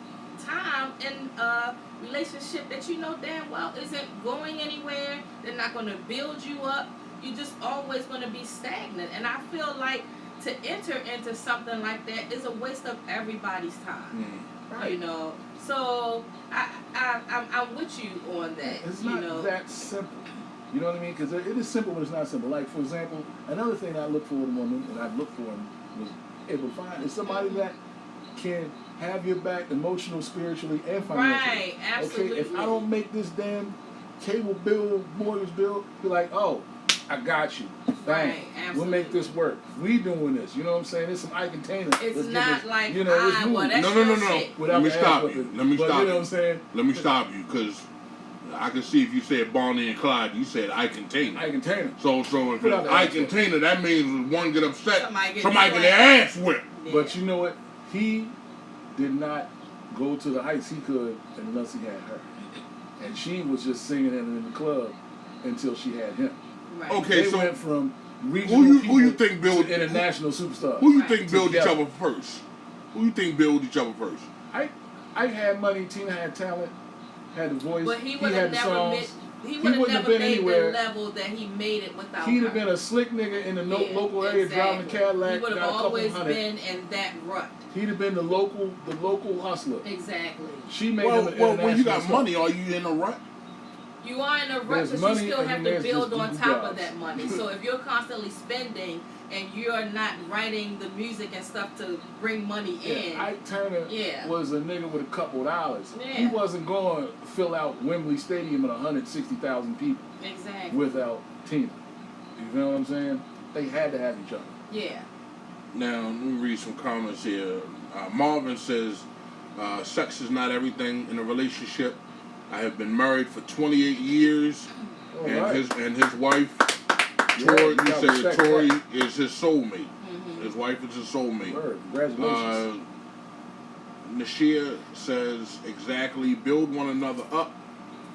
time in a relationship that you know damn well isn't going anywhere. They're not going to build you up. You're just always going to be stagnant. And I feel like to enter into something like that is a waste of everybody's time. Right. You know, so I'm with you on that. It's you not know. that simple. You know what I mean? Because it is simple, but it's not simple. Like, for example, another thing I look for in a woman, and I look for and was able to find, is somebody that can have your back emotional, spiritually, and financially. Right, absolutely. Okay, if I don't make this damn cable bill, mortgage bill, be like, oh, I got you. Bang. Right, absolutely. We'll make this work. We doing this. You know what I'm saying? It's some eye container. It's not like, it's well, moving. that's No. your shit. Let me stop you. Let me But stop you know what you. I'm saying? Let me stop you, because I can see if you said Bonnie and Clyde, you said I container. Eye container. So if it's Without the I accent. container, that means when one get upset, Somebody somebody get get their ass whipped. Yeah. But you know what? He did not go to the heights he could unless he had her. And she was just singing it in the club until she had him. Right. Okay, They so went from regional who you people think build to international superstars. Who you Right. think build each Together. other first? Who you think build each other first? I had money. Tina had talent, had the voice. But he would have had the never songs. made. He wouldn't would have have never been made anywhere. the level that he made it without He'd her. have been a slick nigga in the Yeah, local area driving a exactly. Cadillac. He would have got a couple always hundred. been in that rut. He'd have been the local hustler. Exactly. She made Well, him an when you got international money, are you in a rut? You are in a rut, There's but money you still and have then to there's build just on good top jobs. of that money. So if you're constantly spending and you're not writing the music and stuff to bring money in, Yeah, Ike Turner Yeah. was a nigga with a couple of dollars. Yeah. He wasn't going to fill out Wembley Stadium with 160,000 people exactly. without Tina. You know what I'm saying? They had to have each other. Yeah. Now, let me read some comments here. Marvin says, sex is not everything in a relationship. I have been married for 28 years, All and right. his wife, Yeah, Tori, you you gotta said respect Tori that. is his soulmate. Mm-hmm. His wife is his soulmate. Word. Congratulations. Nashia says, exactly, build one another up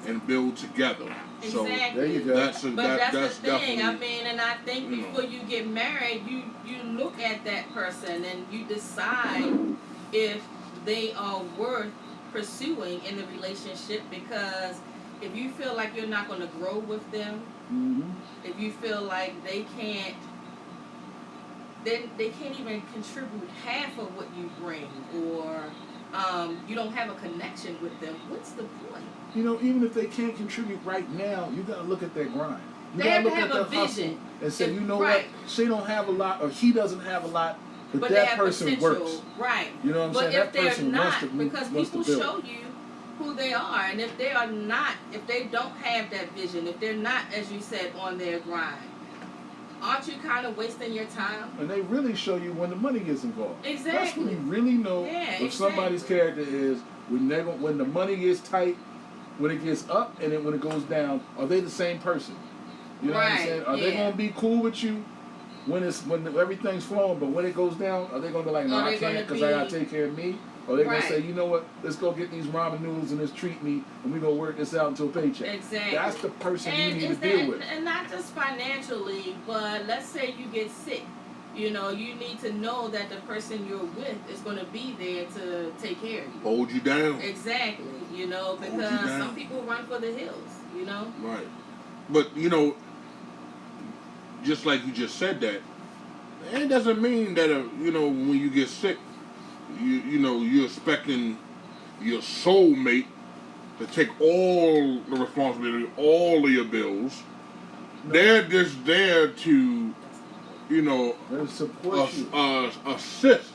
and build together. So Exactly. there you go. that's But that's the thing. definitely. I mean, and I think you know. before you get married, you look at that person and you decide if they are worth pursuing in the relationship, because if you feel like you're not going to grow with them, Mm-hmm. if you feel like they can't even contribute half of what you bring, or you don't have a connection with them, what's the point? You know, even if they can't contribute right now, you got to look at their grind. You They got have to to look have at a their hustle vision. and say, If- you know right. what? She don't have a lot, or he doesn't have a lot, but They that have person potential, works. right? You know what I'm But saying? if That they're person not, wants to because wants to people build. show you who they are, and if they are not, if they don't have that vision, if they're not, as you said, on their grind, aren't you kind of wasting your time? And they really show you when the money gets involved. That's Exactly. when you really know Yeah, what somebody's character is when the money gets tight, when it gets up, and then when it goes down. Are they the same person? You know what I'm Right, saying? Are they yeah. gonna be cool with you when everything's flowing, but when it goes down, are they gonna be like, no, Are I they can't gonna because I gotta be- take care of me? Or they Right. gonna say, you know what? Let's go get these ramen noodles and this treat me, and we gonna work this out until paycheck. Exactly. That's the person And you need is to deal that, with. and not just financially, but let's say you get sick. You know, you need to know that the person you're with is going to be there to take care of you. Hold you down. Exactly. You know, Hold you because down. some people run for the hills. You know. Right. But, you know, just like you just said that, It doesn't mean that when you get sick, you're expecting your soulmate to take all the responsibility, all of your bills. No. They're just there to, They'll support you. assist,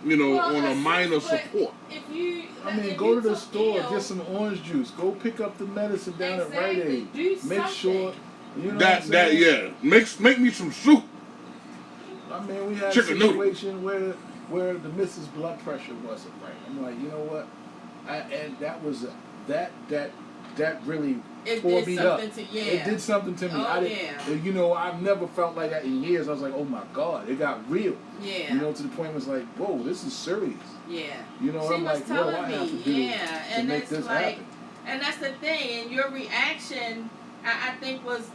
Well, on a assist, minor but support. If you, I mean, if go you to the took store, ill, get some orange juice. Go pick up the medicine down at Rite Exactly. Aid. Do Make something. sure, you know That what I'm saying? make me some soup. I mean, we had a Chicken noodle. situation where the missus' blood pressure wasn't right. I'm like, you know what? And that was that really It tore did me up. something to It did something to me. Oh, I didn't, I've never felt like that in years. I was like, oh my God, it got real. Yeah. To the point where it's like, whoa, this is serious. Yeah. She I'm was like, what do I have to do to and make it's this like, happen? and that's the thing. And your reaction, I think, was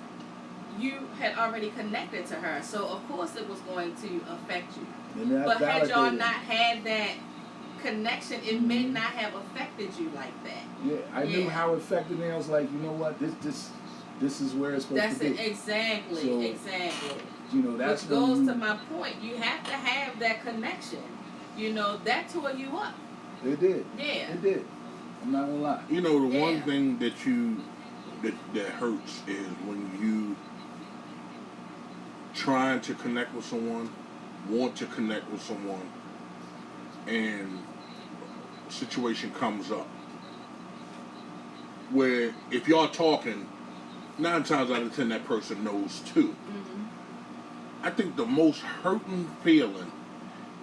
you had already connected to her, so of course it was going to affect you. And that But had y'all validated. not had that connection, it may not have affected you like that. Yeah, I knew Yeah. how it affected me. I was like, you know what, this is where it's supposed That's to be. it, exactly, So, exactly. That's Which goes when to my point. You have to have that connection. That tore you up. It did. Yeah. It did. I'm not gonna lie. The one Yeah. thing that hurts is when you trying to connect with someone, want to connect with someone, and a situation comes up where if y'all talking, 9 times out of 10 that person knows too. Mm-hmm. I think the most hurting feeling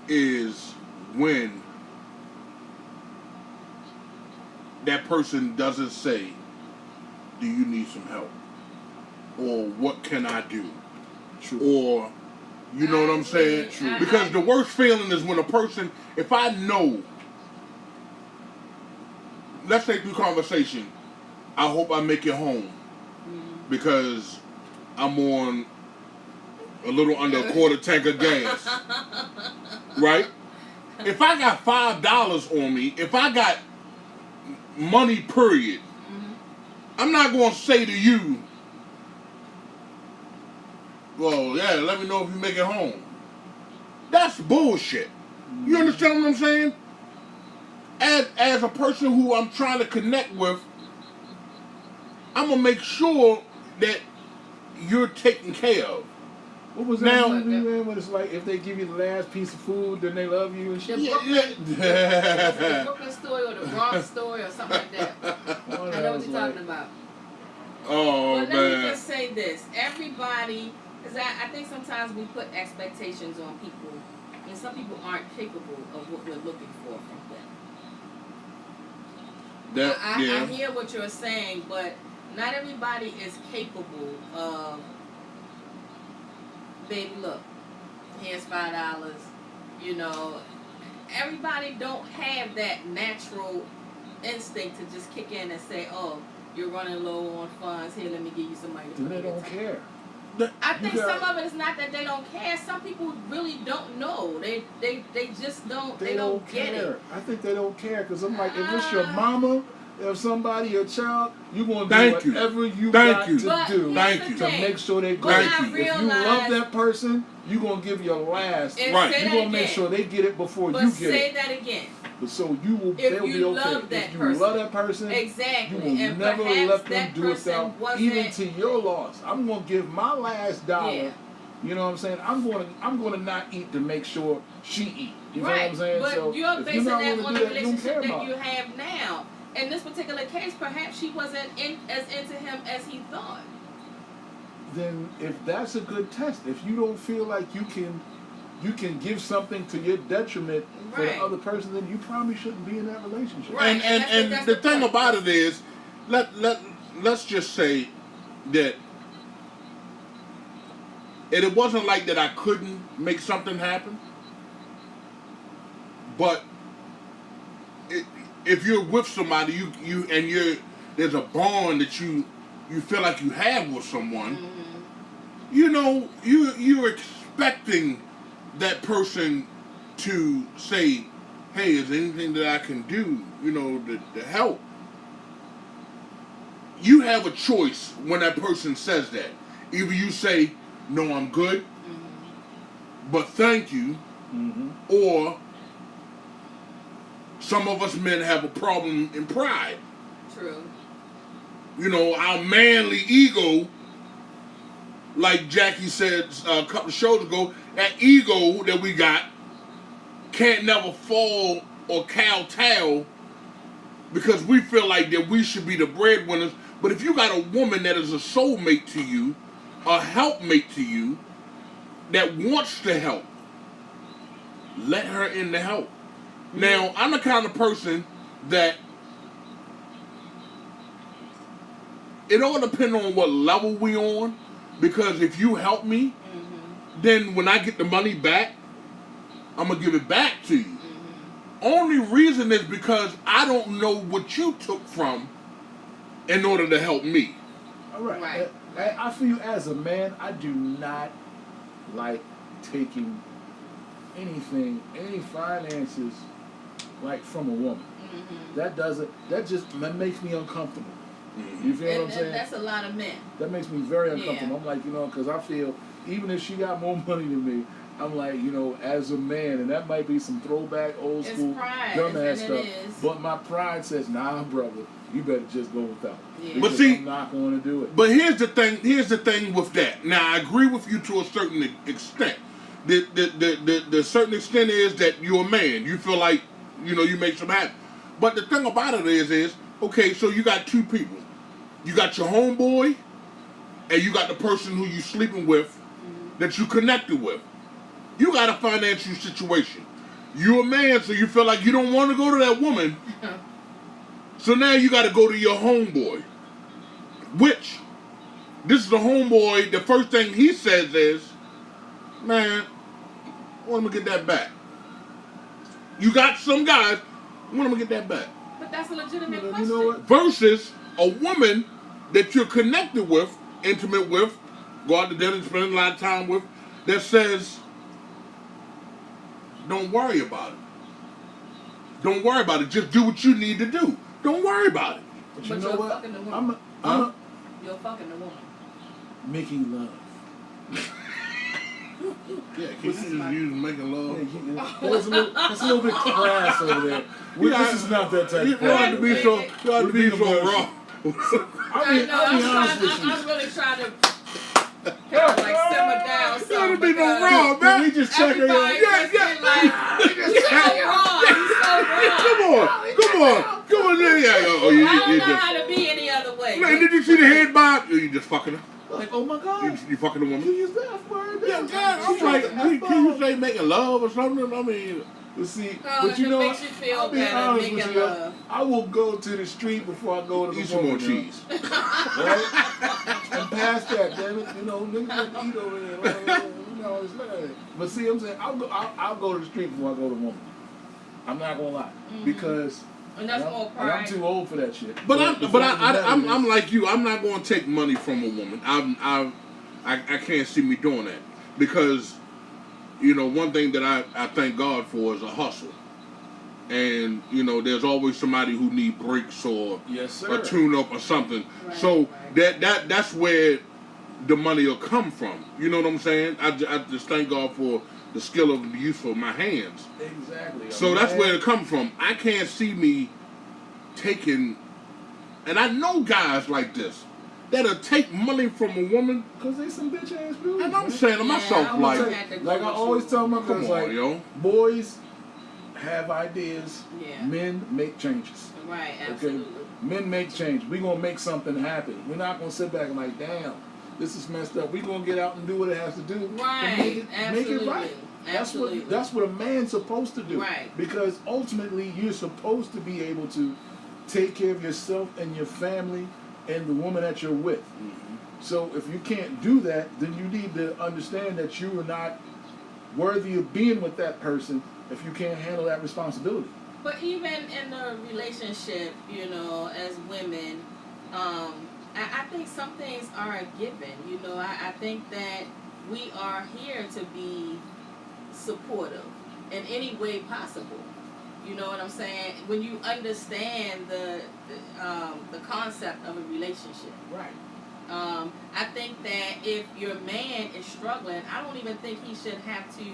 is when that person doesn't say, do you need some help? Or what can I do? True. Or, you know what I'm saying? True. Because the worst feeling is when a person, if I know, let's say through conversation, I hope I make it home because I'm on a little under a quarter tank of gas. Right? If I got $5 on me, if I got money, period, I'm not going to say to you, well, yeah, let me know if you make it home. That's bullshit. You understand what I'm saying? As a person who I'm trying to connect with, I'm going to make sure that you're taken care of. What was that movie, man, when it's like if they give you the last piece of food, then they love you and shit? The Brooklyn story or the Bronx story or something like that. I know what you're talking about. Oh, but man. let me just say this. Everybody, because I think sometimes we put expectations on people, and some people aren't capable of what we're looking for from them. I hear what you're saying, but not everybody is capable of, baby, look, here's $5. Everybody don't have that natural instinct to just kick in and say, oh, you're running low on funds, here, let me give you some money. They don't care. I think some of it is not that they don't care. Some people really don't know. They just don't. They don't get it. I think they don't care because I'm like, if it's your mama, if somebody, your child, you're going to do whatever you got to do to make sure they go. If you love that person, you're going to give your last. Right. You're going to make sure they get it before you get it. But say that again. But so they'll be okay. If you love that person, exactly. you will and never let them do it without, even to your loss. I'm going to give my last dollar. Yeah. You know what I'm saying? I'm going to not eat to make sure she eat. You know what I'm saying? But so you're basing that on the relationship that you you have now. In this particular case, perhaps she wasn't as into him as he thought. Then if that's a good test, if you don't feel like you can give something to your detriment for the other person, then you probably shouldn't be in that relationship. Right. And the thing about it is, let's just say that it wasn't like that I couldn't make something happen, but if you're with somebody, there's a bond that you feel like you have with someone, you're expecting that person to say, hey, is there anything that I can do, to help? You have a choice when that person says that. Either you say, no, I'm good, but thank you. Mm-hmm. Or some of us men have a problem in pride. True. You know, our manly ego, like Jackie said a couple of shows ago, that ego that we got can't never fall or kowtow because we feel like that we should be the breadwinners. But if you got a woman that is a soulmate to you, a helpmate to you, that wants to help, let her in to help. Now, I'm the kind of person that it all depends on what level we on, because if you help me, then when I get the money back, I'm going to give it back to you. Only reason is because I don't know what you took from in order to help me. All right. Right. I feel as a man, I do not like taking anything, any finances, like from a woman. That just makes me uncomfortable. You feel what I'm saying? That's a lot of men. That makes me very uncomfortable. I'm like, because I feel, even if she got more money than me, I'm like, as a man, and that might be some throwback, old school, dumbass stuff. But my pride says, nah, brother, you better just go without. Yeah. But see, I'm not going to do it. But here's the thing with that. Now, I agree with you to a certain extent. The certain extent is that you're a man. You feel like, you make some happen. But the thing about it is, okay, so you got two people. You got your homeboy, and you got the person who you sleeping with that you connected with. You got a financial situation. You're a man, so you feel like you don't want to go to that woman. So now you got to go to your homeboy. Which, this is the homeboy, the first thing he says is, man, I want him to get that back. You got some guys, I want him to get that back. But that's a legitimate question. You know what? Versus a woman that you're connected with, intimate with, go out to dinner and spend a lot of time with, that says, don't worry about it. Don't worry about it. Just do what you need to do. Don't worry about it. But But you know you're what? fucking the woman. You're fucking the woman. Making love. Yeah, can you just use making love? That's a little bit crass over there. This is not that type You of ought to be so, raw. I was really trying to kind of like simmer down You ought some to be no because raw, man. We just check her out. everybody just been like, he's so raw, he's so raw. Come on, yeah. Oh, I you don't know just. how to be any other way. Man, did you see the head bob? You just fucking her. Like, oh my God. You fucking the You woman? use the F word. Yeah, God. I'm like, can you say making love or something? I mean, But see, Oh, but if you it know makes what? you feel I'll be better, honest with making you. love. I will go to the street before I go to the eat some more cheese. Right? And past that, damn it, niggas can eat over there. It's like, but see, I'm saying I'll go to the street before I go to woman. I'm not gonna lie, because And that's more and pride. I'm too old for that shit. But I'm like you. I'm not going to take money from a woman. I can't see me doing that because, one thing that I thank God for is a hustle. And, there's always somebody who need brakes or Yes, sir. a tune-up or something. Right, So right. that's where the money will come from. You know what I'm saying? I just thank God for the skill of the use of my hands. Exactly. So that's where it comes from. I can't see me taking, and I know guys like this that'll take money from a woman. Because they some bitch ass dudes. And I'm man. saying to myself, I'm like, gonna have to go Like I with always you. tell my come girls, on, like, yo. boys have ideas. Yeah. Men make changes. Right, Okay? absolutely. Men make change. We're going to make something happen. We're not going to sit back and like, damn, this is messed up. We're going to get out and do what it has to do. Right, And make it absolutely. right. Absolutely. That's what a man's supposed to do. Right. Because ultimately, you're supposed to be able to take care of yourself and your family and the woman that you're with. So if you can't do that, then you need to understand that you are not worthy of being with that person if you can't handle that responsibility. But even in a relationship, as women, I think some things are a given. I think that we are here to be supportive in any way possible. You know what I'm saying? When you understand the concept of a relationship. Right. I think that if your man is struggling, I don't even think he should have to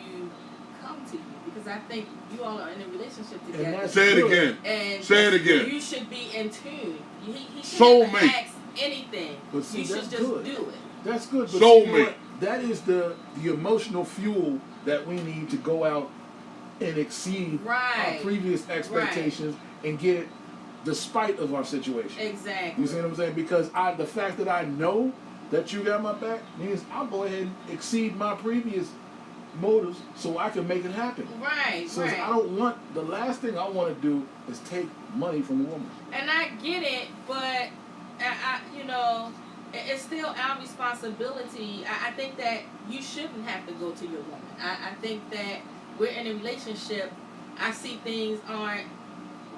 come to you, because I think you all are in a relationship together. Say it again. And say it again. You should be in tune. He Soulmate. shouldn't ask anything. But see, you should that's just good. do it. That's good. But Soulmate. see, you know what? That is the emotional fuel that we need to go out and exceed our previous expectations and get it despite of our situation. Exactly. You see what I'm saying? Because the fact that I know that you got my back means I'll go ahead and exceed my previous motives so I can make it happen. Right, so right. I don't want, the last thing I want to do is take money from a woman. And I get it, but it's still our responsibility. I think that you shouldn't have to go to your woman. I think that we're in a relationship. I see things aren't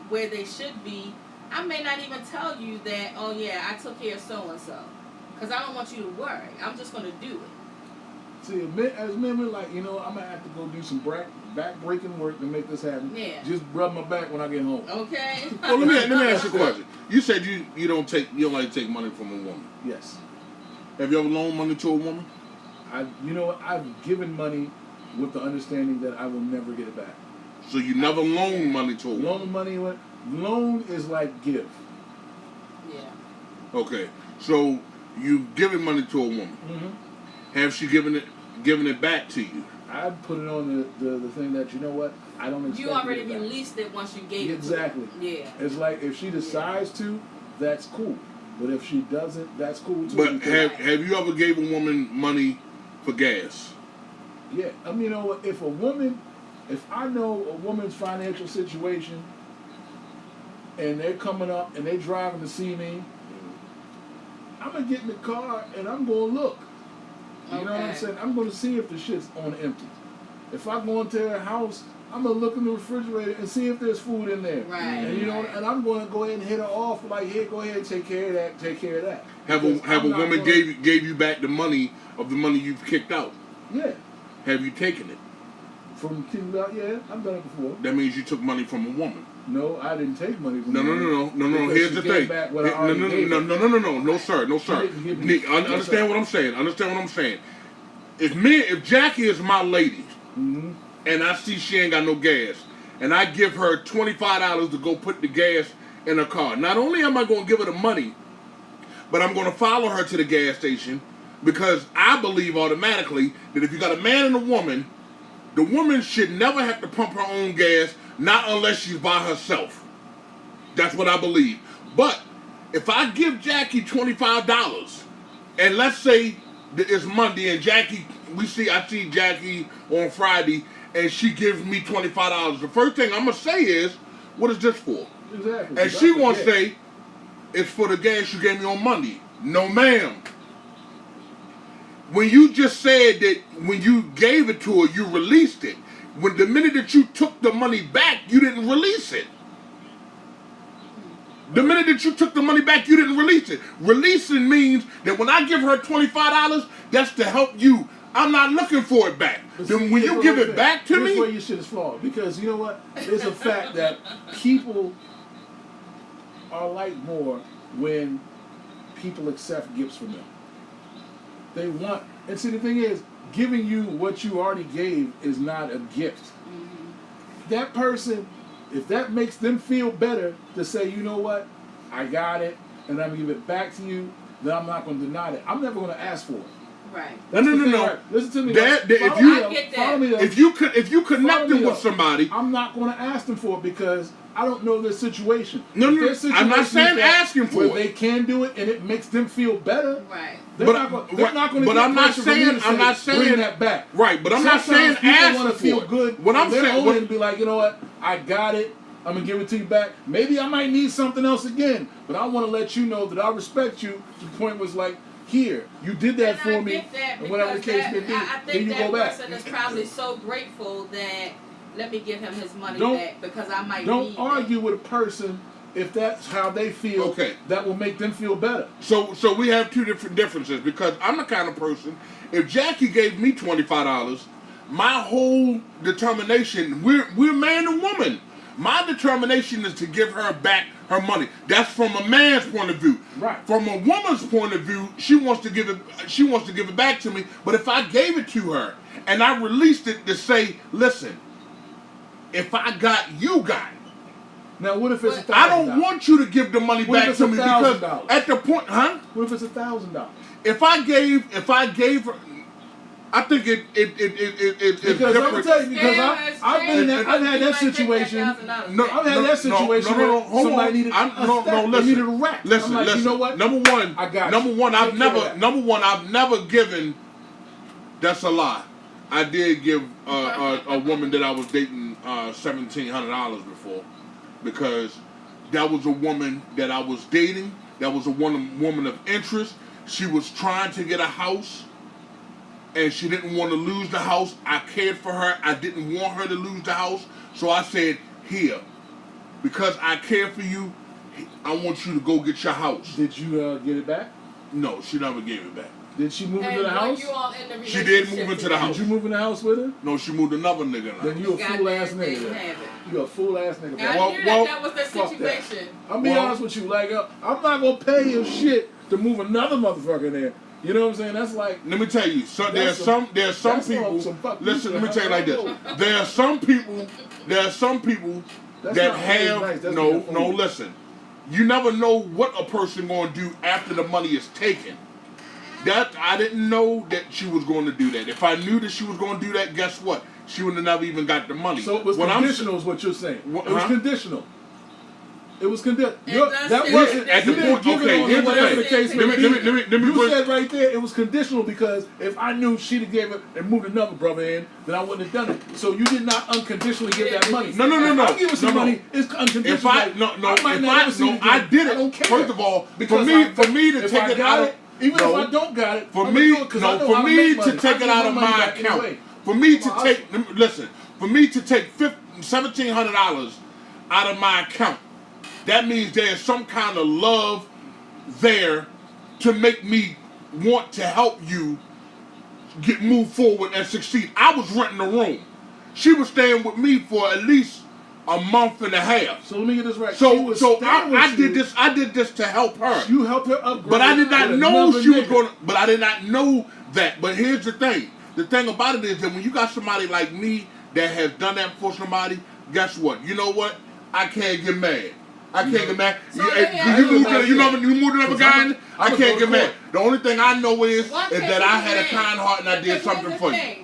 where they should be. I may not even tell you that, oh yeah, I took care of so-and-so. Because I don't want you to worry. I'm just going to do it. See, as men, we're like, I'm going to have to go do some back-breaking work to make this happen. Yeah. Just rub my back when I get home. Okay. Well, let me ask you a question. You said you don't like to take money from a woman. Yes. Have you ever loaned money to a woman? I've given money with the understanding that I will never get it back. So you never loaned money to a woman? Loan is like give. Yeah. Okay. So you've given money to a woman. Mm-hmm. Have she given it back to you? I put it on the thing that, I don't expect you already to get it back. released it once you gave Exactly. it to her. Yeah. It's like if she decides to, that's cool. But if she doesn't, that's cool too. But have you ever gave a woman money for gas? Yeah. If I know a woman's financial situation and they're coming up and they're driving to see me, I'm going to get in the car and I'm going to look. You know what I'm saying? I'm going to see if the shit's on empty. If I go into her house, I'm going to look in the refrigerator and see if there's food in there. Right. And and I'm going to go ahead and hit her off like, here, go ahead and take care of that, take care of that. Have a woman gave you back the money you've kicked out? Yeah. Have you taken it? From kicked out? Yeah, I've done it before. That means you took money from a woman. No, I didn't take money from No. Here's the thing. No, sir. Understand what I'm saying. If Jackie is my lady, mm-hmm. and I see she ain't got no gas, and I give her $25 to go put the gas in her car, not only am I going to give her the money, but I'm going to follow her to the gas station, because I believe automatically that if you got a man and a woman, the woman should never have to pump her own gas, not unless she's by herself. That's what I believe. But if I give Jackie $25, and let's say that it's Monday, and I see Jackie on Friday, and she gives me $25. The first thing I'm gonna say is, "What is this for?" Exactly. And she won't say, "It's for the gas you gave me on Monday." No, ma'am. When you just said that when you gave it to her, you released it. When the minute that you took the money back, you didn't release it. The minute that you took the money back, you didn't release it. Releasing means that when I give her $25, that's to help you. I'm not looking for it back. Then when you give it back to me... Here's where your shit is flawed. Because you know what? It's a fact that people are like more when people accept gifts from them. They want... And see, the thing is, giving you what you already gave is not a gift. Mm-hmm. That person, if that makes them feel better to say, you know what, I got it, and I'm going to give it back to you, then I'm not going to deny it. I'm never going to ask for it. Right. No. Right. Listen to me. If you connecting with somebody, I'm not going to ask them for it because I don't know their situation. No. I'm not saying asking for it. They can do it and it makes them feel better. Right. They're not going to. But I'm not saying bring that back. Right. But I'm not saying asking want to feel good. What I'm saying to be like, you know what, I got it. I'm going to give it to you back. Maybe I might need something else again, but I want to let you know that I respect you. The point was like, here, you did that for me, and whatever the case may be, then you go back. I think that person is probably so grateful that let me give him his money back because I might need Don't argue with a person if that's how they feel. Okay. That will make them feel better. So we have two different differences because I'm the kind of person, if Jackie gave me $25, my whole determination, we're man and woman. My determination is to give her back her money. That's from a man's point of view. Right. From a woman's point of view, she wants to give it back to me. But if I gave it to her and I released it to say, listen, if I got, you got it. Now, what if it's $1,000? I don't want you to give the money What if back it's to me because $1,000? at the point, huh? What if it's $1,000? If I gave her, I think it's Because I'm gonna different. tell you, because I've been in that, I've had that situation. No, I've had that situation where somebody needed they needed a rack. Listen, I'm like, listen. you know what? Number one, I got you. I've never given. That's a lie. I did give a woman that I was dating $1,700 before, because that was a woman that I was dating. That was a woman of interest. She was trying to get a house, and she didn't want to lose the house. I cared for her. I didn't want her to lose the house. So I said, here, because I care for you, I want you to go get your house. Did you get it back? No, she never gave it back. Did she move into the house? She did move into the house. Did you move in the house with her? No, she moved another nigga in the Then house. you a fool ass nigga. You a fool ass nigga. I knew that was the fuck situation. I'll be honest with you, like I'm not gonna pay you shit to move another motherfucker in there. You know what I'm saying? That's like. Let me tell you, there's some people. Listen, let me tell you like this. There are some people that have no. Listen, you never know what a person gonna do after the money is taken. That I didn't know that she was going to do that. If I knew that she was going to do that, guess what? She would have never even got the money. So it was conditional, is what you're saying. It was conditional. It was conditional. That wasn't at the point. Okay, here's the case. Let me. You said right there it was conditional because if I knew she'd have gave it and moved another brother in, then I wouldn't have done it. So you did not unconditionally give that money. No. I'll give her some money. It's unconditional. I did it. First of all, for me to take it out. Even if I don't got it, for me to take it out of my account, for me to take $1,700 out of my account, that means there's some kind of love there to make me want to help you move forward and succeed. I was renting a room. She was staying with me for at least a month and a half. So let me get this right. I did this to help her. You helped her upgrade. But I did not know she was going to. But I did not know that. But here's the thing. The thing about it is that when you got somebody like me that has done that for somebody, guess what? You know what? I can't get mad. I can't get mad. You moved another guy in. I can't get mad. The only thing I know is that I had a kind heart and I did something for you.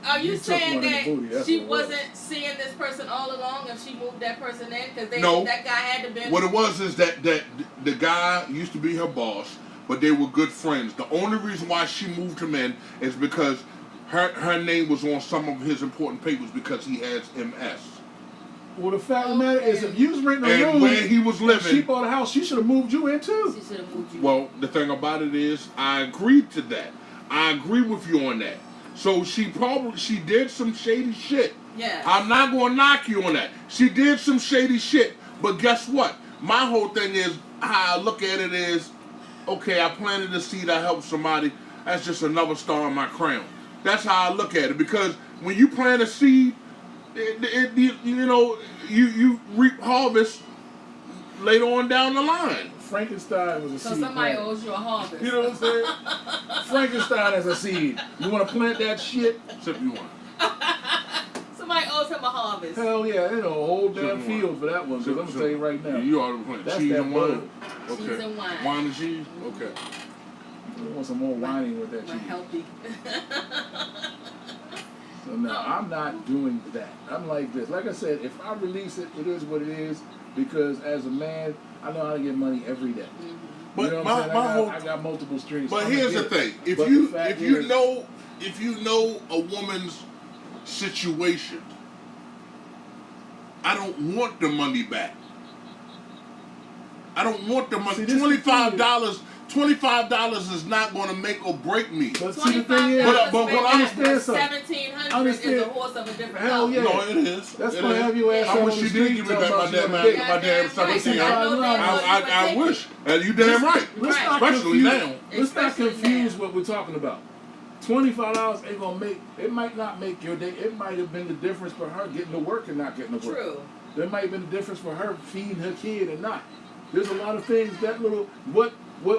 Are you saying that she wasn't seeing this person all along if she moved that person in? Because that guy had to be. What it was is that the guy used to be her boss, but they were good friends. The only reason why she moved him in is because her name was on some of his important papers because he has MS. Well, the fact of the matter is, if you was renting a room and where he was living, she bought a house, she should have moved you in too. She should have moved you. Well, the thing about it is, I agreed to that. I agree with you on that. So she did some shady shit. Yeah. I'm not going to knock you on that. She did some shady shit. But guess what? My whole thing is, how I look at it is, okay, I planted a seed, I helped somebody. That's just another star on my crown. That's how I look at it. Because when you plant a seed, you reap harvest later on down the line. Frankenstein was a seed. So somebody owes you a harvest. You know what I'm saying? Frankenstein is a seed. You want to plant that shit? Except you want. Somebody owes him a harvest. Hell yeah, there's a whole damn field for that one. Because I'm going to tell you right now. You already planted that's cheese that and wine? Okay. Cheese and wine. Wine and cheese? Okay. You want some more whining with that cheese. Healthy. So no, I'm not doing that. I'm like this. Like I said, if I release it, it is what it is. Because as a man, I know how to get money every day. But you know what I'm saying? I got multiple streams. But here's the thing: if you know a woman's situation, I don't want the money back. I don't want the money. $25 is not going to make or break me. But see, the thing is, but understand something. $1,700 is a horse of a different Hell yeah. No, it is. That's going to have you ass I wish she did give me back my damn 17. I wish. You damn right. Especially now. Let's not confuse what we're talking about. $25 ain't gonna make. It might not make your day. It might have been the difference for her getting to work and not getting to work. True. There might have been a difference for her feeding her kid or not. There's a lot of things that little what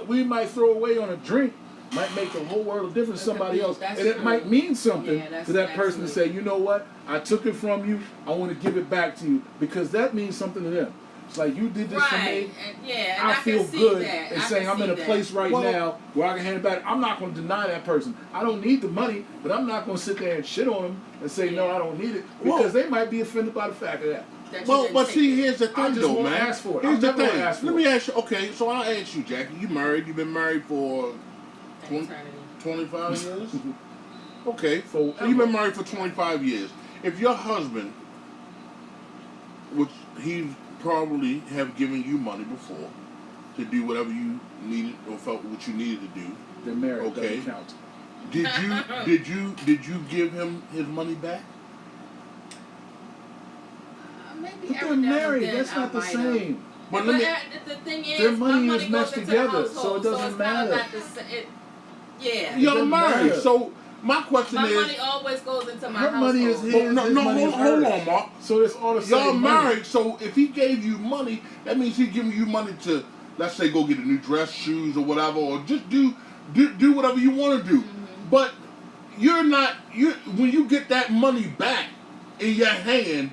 we might throw away on a drink might make the whole world of difference to somebody else, and it might mean something to that person to say, you know what, I took it from you, I want to give it back to you, because that means something to them. It's like, you did this for me. And I feel good and saying I'm in a place right now where I can hand it back. I'm not going to deny that person. I don't need the money, but I'm not going to sit there and shit on them and say, no, I don't need it, because they might be offended by the fact of that. Well, but see, here's the thing, though, man. Ask for it. Here's the thing. Ask for Let me ask you. Okay, so I'll ask you, Jackie. You married? You've been married for 25 years? Okay, so you've been married for 25 years. If your husband, which he probably have given you money before to do whatever you needed or felt what you needed to do, they're married. Okay. Doesn't count. Did you give him his money back? Maybe But they're married. That's not the same. But the thing is, their money my money is meshed goes into together, the household, so it doesn't matter. You're married, matter. so my question my is, money always goes into my her household. money is his. Hold on, Mark. So it's all the same. Y'all money. married, so if he gave you money, that means he's giving you money to, let's say, go get a new dress, shoes, or whatever, or just do whatever you want to do. Mm-hmm. But when you get that money back in your hand,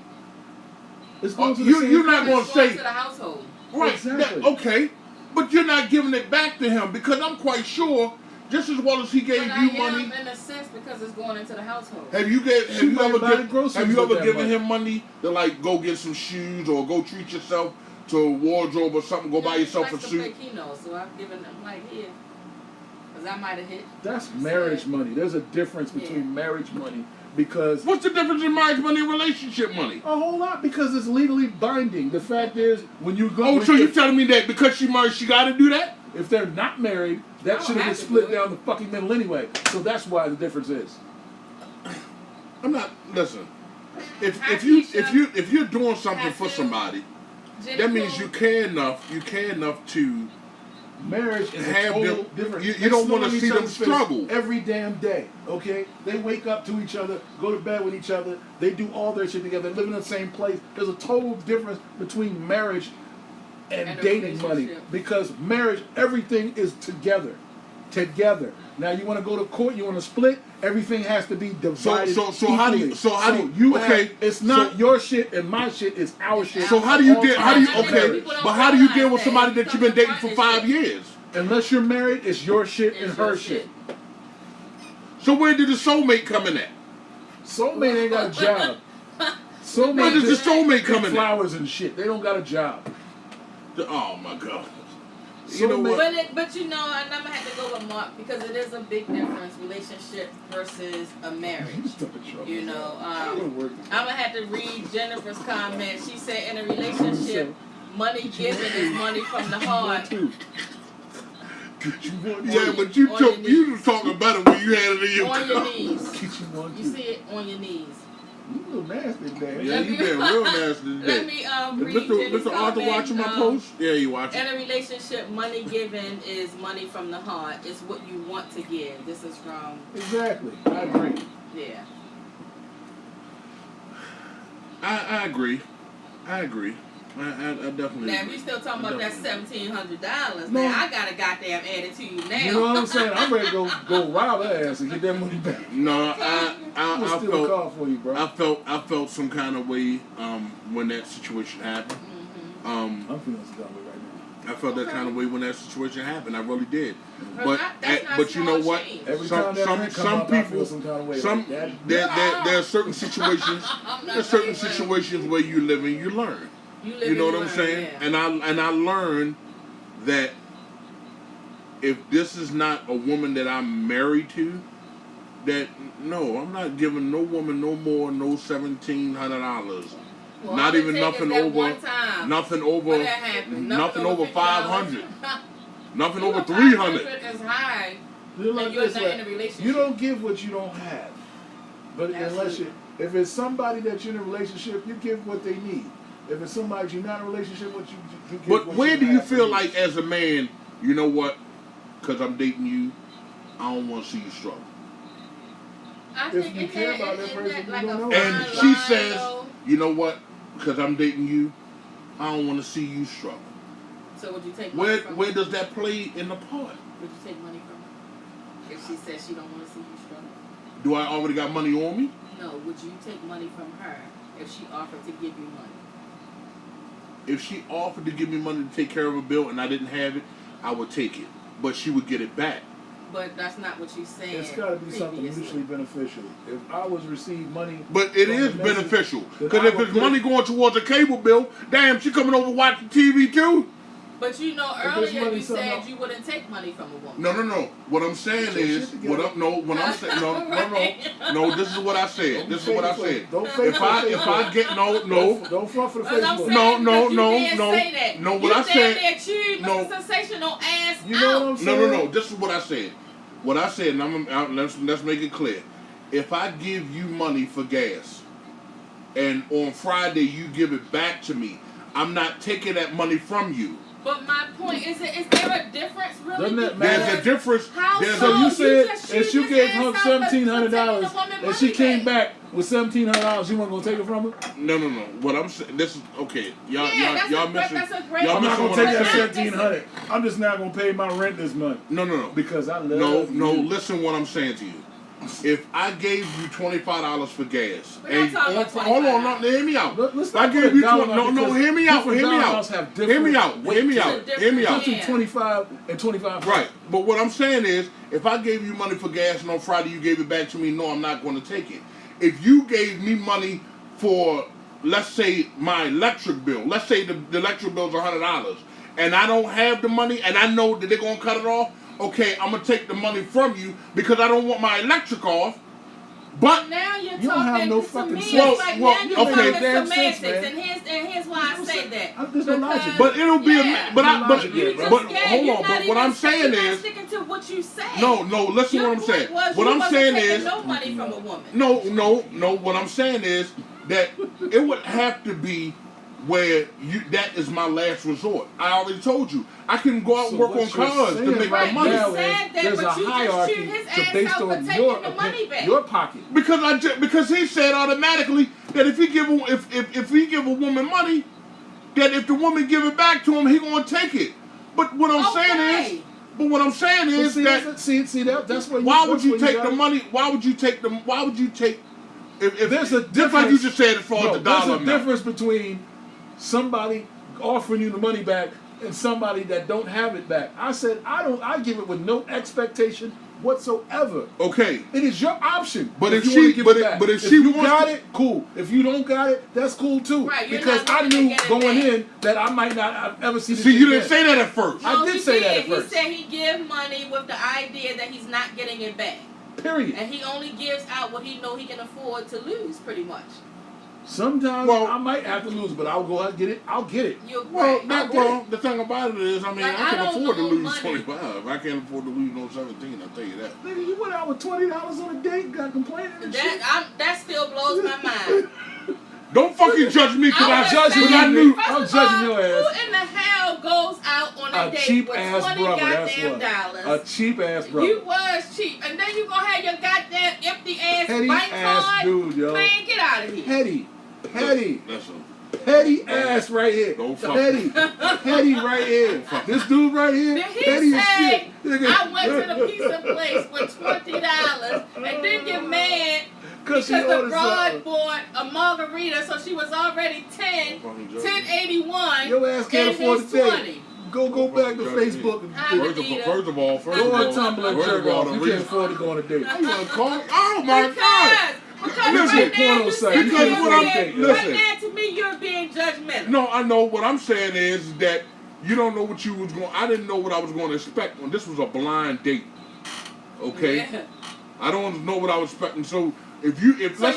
you're not going to say to the household. Right, exactly. Okay, but you're not giving it back to him, because I'm quite sure, just as well as he gave you money. In a sense, because it's going into the household. Have you ever given money. him money to, like, go get some shoes or go treat yourself to a wardrobe or something? Go buy yourself a suit. So I've given them here, because I might have hit. That's marriage money. There's a difference between marriage money. Because what's the difference in marriage money and relationship money? A whole lot, because it's legally binding. The fact is, when you go... Oh, so you're telling me that because she married, she got to do that? If they're not married, that should have been split down the fucking middle anyway. So that's why the difference is. I'm not... Listen. If you're doing something for somebody, that means you care enough to... Marriage is a total different. You don't want to see them struggle every damn day. Okay, they wake up to each other, go to bed with each other. They do all their shit together. They live in the same place. There's a total difference between marriage and dating money, because marriage, everything is together. Now you want to go to court, you want to split. Everything has to be divided. So how do you? Okay, it's not your shit and my shit. It's our shit. So how do you deal? But how do you deal with somebody that you've been dating for 5 years? Unless you're married, it's your shit and her shit. So where did the soulmate come in at? Soulmate ain't got a job. Where does the soulmate come in? Flowers and shit. They don't got a job. Oh my God. You know what? But and I'm gonna have to go with Mark, because it is a big difference, relationship versus a marriage. I'm gonna have to read Jennifer's comment. She said, in a relationship, money given is money from the heart. Yeah, but you was talking about it when you had it in your on your knees. You see it on your knees. You a little nasty today. Yeah, you been real nasty today. Let me read Mr. Arthur watching my post? Yeah, you watching. In a relationship, money given is money from the heart. It's what you want to give. This is from... Exactly. I agree. Yeah. I agree. I definitely now, agree. if you still talking about that $1,700, now I got a goddamn attitude now. You know what I'm saying? I'm ready to go rob her ass and get that money back. No, I still a call for you, bro. I felt some kind of way when that situation happened. I'm feeling some kind of way right now. I felt that kind of way when that situation happened. I really did. But you know what? Every time some people, I feel some kind of way. There are certain situations. There's certain situations where you live and you learn. You know what I'm saying? Yeah. And I learned that if this is not a woman that I'm married to, that no, I'm not giving no woman no more, no $1,700. Well, not even nothing over, nothing over 500, nothing over 300. Is high. You're like you're not in a relationship. You don't give what you don't have. But if it's somebody that you're in a relationship, you give what they need. If it's somebody you're not in a relationship with, you give But what where you do you have feel to like as a man, you know what? Because I'm dating you, I don't want to see you struggle. I if think you care about that person, like you don't know. And she says, you know what? because I'm dating you, I don't want to see you struggle. So would you take money from Where her? does that play in the part? Would you take money from her? If she says she don't want to see you struggle? Do I already got money on me? No, would you take money from her if she offered to give you money? If she offered to give me money to take care of a bill and I didn't have it, I would take it. But she would get it back. But that's not what you said. It's got to be something previously. mutually beneficial. If I was receive money, But it from is the message, beneficial. then Because I if would it's put money it- going towards a cable bill, damn, she coming over watching TV too? But you know, If there's earlier money you said somehow- you wouldn't take money from a woman. No. What I'm saying Get your is, shit together. when I'm saying, no, this is what I said. This is what I said. Don't fake If I get, no, Don't front for the But I'm Facebook. saying No, because no, you did no, say that. no, You what I said- that you, no. Mr. Sensational ass You know what I'm out. saying? No. This is what I said. What I said, and let's make it clear. If I give you money for gas, and on Friday you give it back to me, I'm not taking that money from you. But my point is there a difference really? Doesn't that matter? There's a difference. How There's So so? you a, You said just if you shoot gave his her ass out for $1,700 taking the woman and she money came back. back with $1,700, you weren't gonna take it from her? no. What I'm saying, this is okay. Y'all missing. That's a great. Y'all I'm not missing gonna what take I'm that saying. $1,700. I'm just not gonna pay my rent this month No. because I love No. you. Listen, what I'm saying to you. If I gave you $25 for gas, We're not talking about hold on, $25. hear me out. Let's If I not put gave a you dollar 20, amount no, because hear me out. different Hear me dollar out. amounts have Hear me different out. weight Hear me to out. it. Hear me out. Between 25 and 25. Right, but what I'm saying is, if I gave you money for gas and on Friday you gave it back to me, no, I'm not going to take it. If you gave me money for, let's say, my electric bill, let's say the electric bill's $100, and I don't have the money, and I know that they're going to cut it off, okay, I'm going to take the money from you because I don't want my electric off, but Now you're You don't have talking no to fucking me. sense. It's like Well, now you're okay. talking Damn sense, semantics, man. and here's why I say that. There's no logic. Because- but it'll be Yeah. but I, but, You You just just but gave- hold you're on, not but what even I'm sticking- saying you're not is, sticking to what you said. no, listen Your what I'm point saying. was What you I'm wasn't saying taking is, no money from a woman. no, what I'm saying is that it would have to be where that is my last resort. I already told you. I can go out and So work what on you're cars to saying make Right, my money. you now said is that, there's but a you just hierarchy chewed his to ass based out for on taking your the money back. your pocket. Because he said automatically that if he give a woman money, that if the woman give it back to him, he gonna take it. But what I'm saying is That's what. why would you take gotta- the money? Why would you take if There's a just like you difference- just said as far as the dollar There's a amount. difference between somebody offering you the money back and somebody that don't have it back. I said I give it with no expectation whatsoever. Okay. It is your option. But if you she- wanna give but it if- back. but if she you wants got to- it, cool. If you don't got it, that's cool too. Right, you're because not I looking to knew get it going back. in that I might not ever see this. See, shit you didn't again. say that at first. I did he say that at first. He said he give money with the idea that he's not getting it back. Period. And he only gives out what he know he can afford to lose, pretty much. Sometimes Well- I might have to lose, but I'll go out and get it. I'll get it. You're Well, right. the thing about it is, I mean, Like, I can I don't afford to know lose money. 25. I can't afford to lose no 17. I'll tell you that. Nigga, you went out with $20 on a date, got complaining and shit. That still blows my mind. Don't fucking judge me because I'm I just judge saying, because I knew. first I'm of judging all, your ass. Who in the hell goes out on a A date cheap with ass 20 brother, that's goddamn what. dollars? A cheap ass brother. You was cheap, and then you gonna have your goddamn empty ass Petty bank ass card. dude, yo. Man, get out of here. Petty. That's Petty ass right here. Don't fuck Petty right here. This dude right here, Then he petty as said, shit. Nigga. I went to the pizza place with $20 and then get mad Cause she because the ordered broad something. bought a margarita, so she was already 10.81. Your ass can't and afford he's to take 20. it. Go back to Facebook and I'm do it. Anita. First of all, Go on Tumblr and jerk off. the You can't reason afford to go on a date. you want to call me? Oh my God! Because Listen, right now porno you site. said You can't afford to right take it. Listen. now to me you're being judgmental. No, I know. What I'm saying is that you don't know what you was going. I didn't know what I was going to expect when this was a blind date. Okay, Yeah. I don't know what I was expecting. So So let's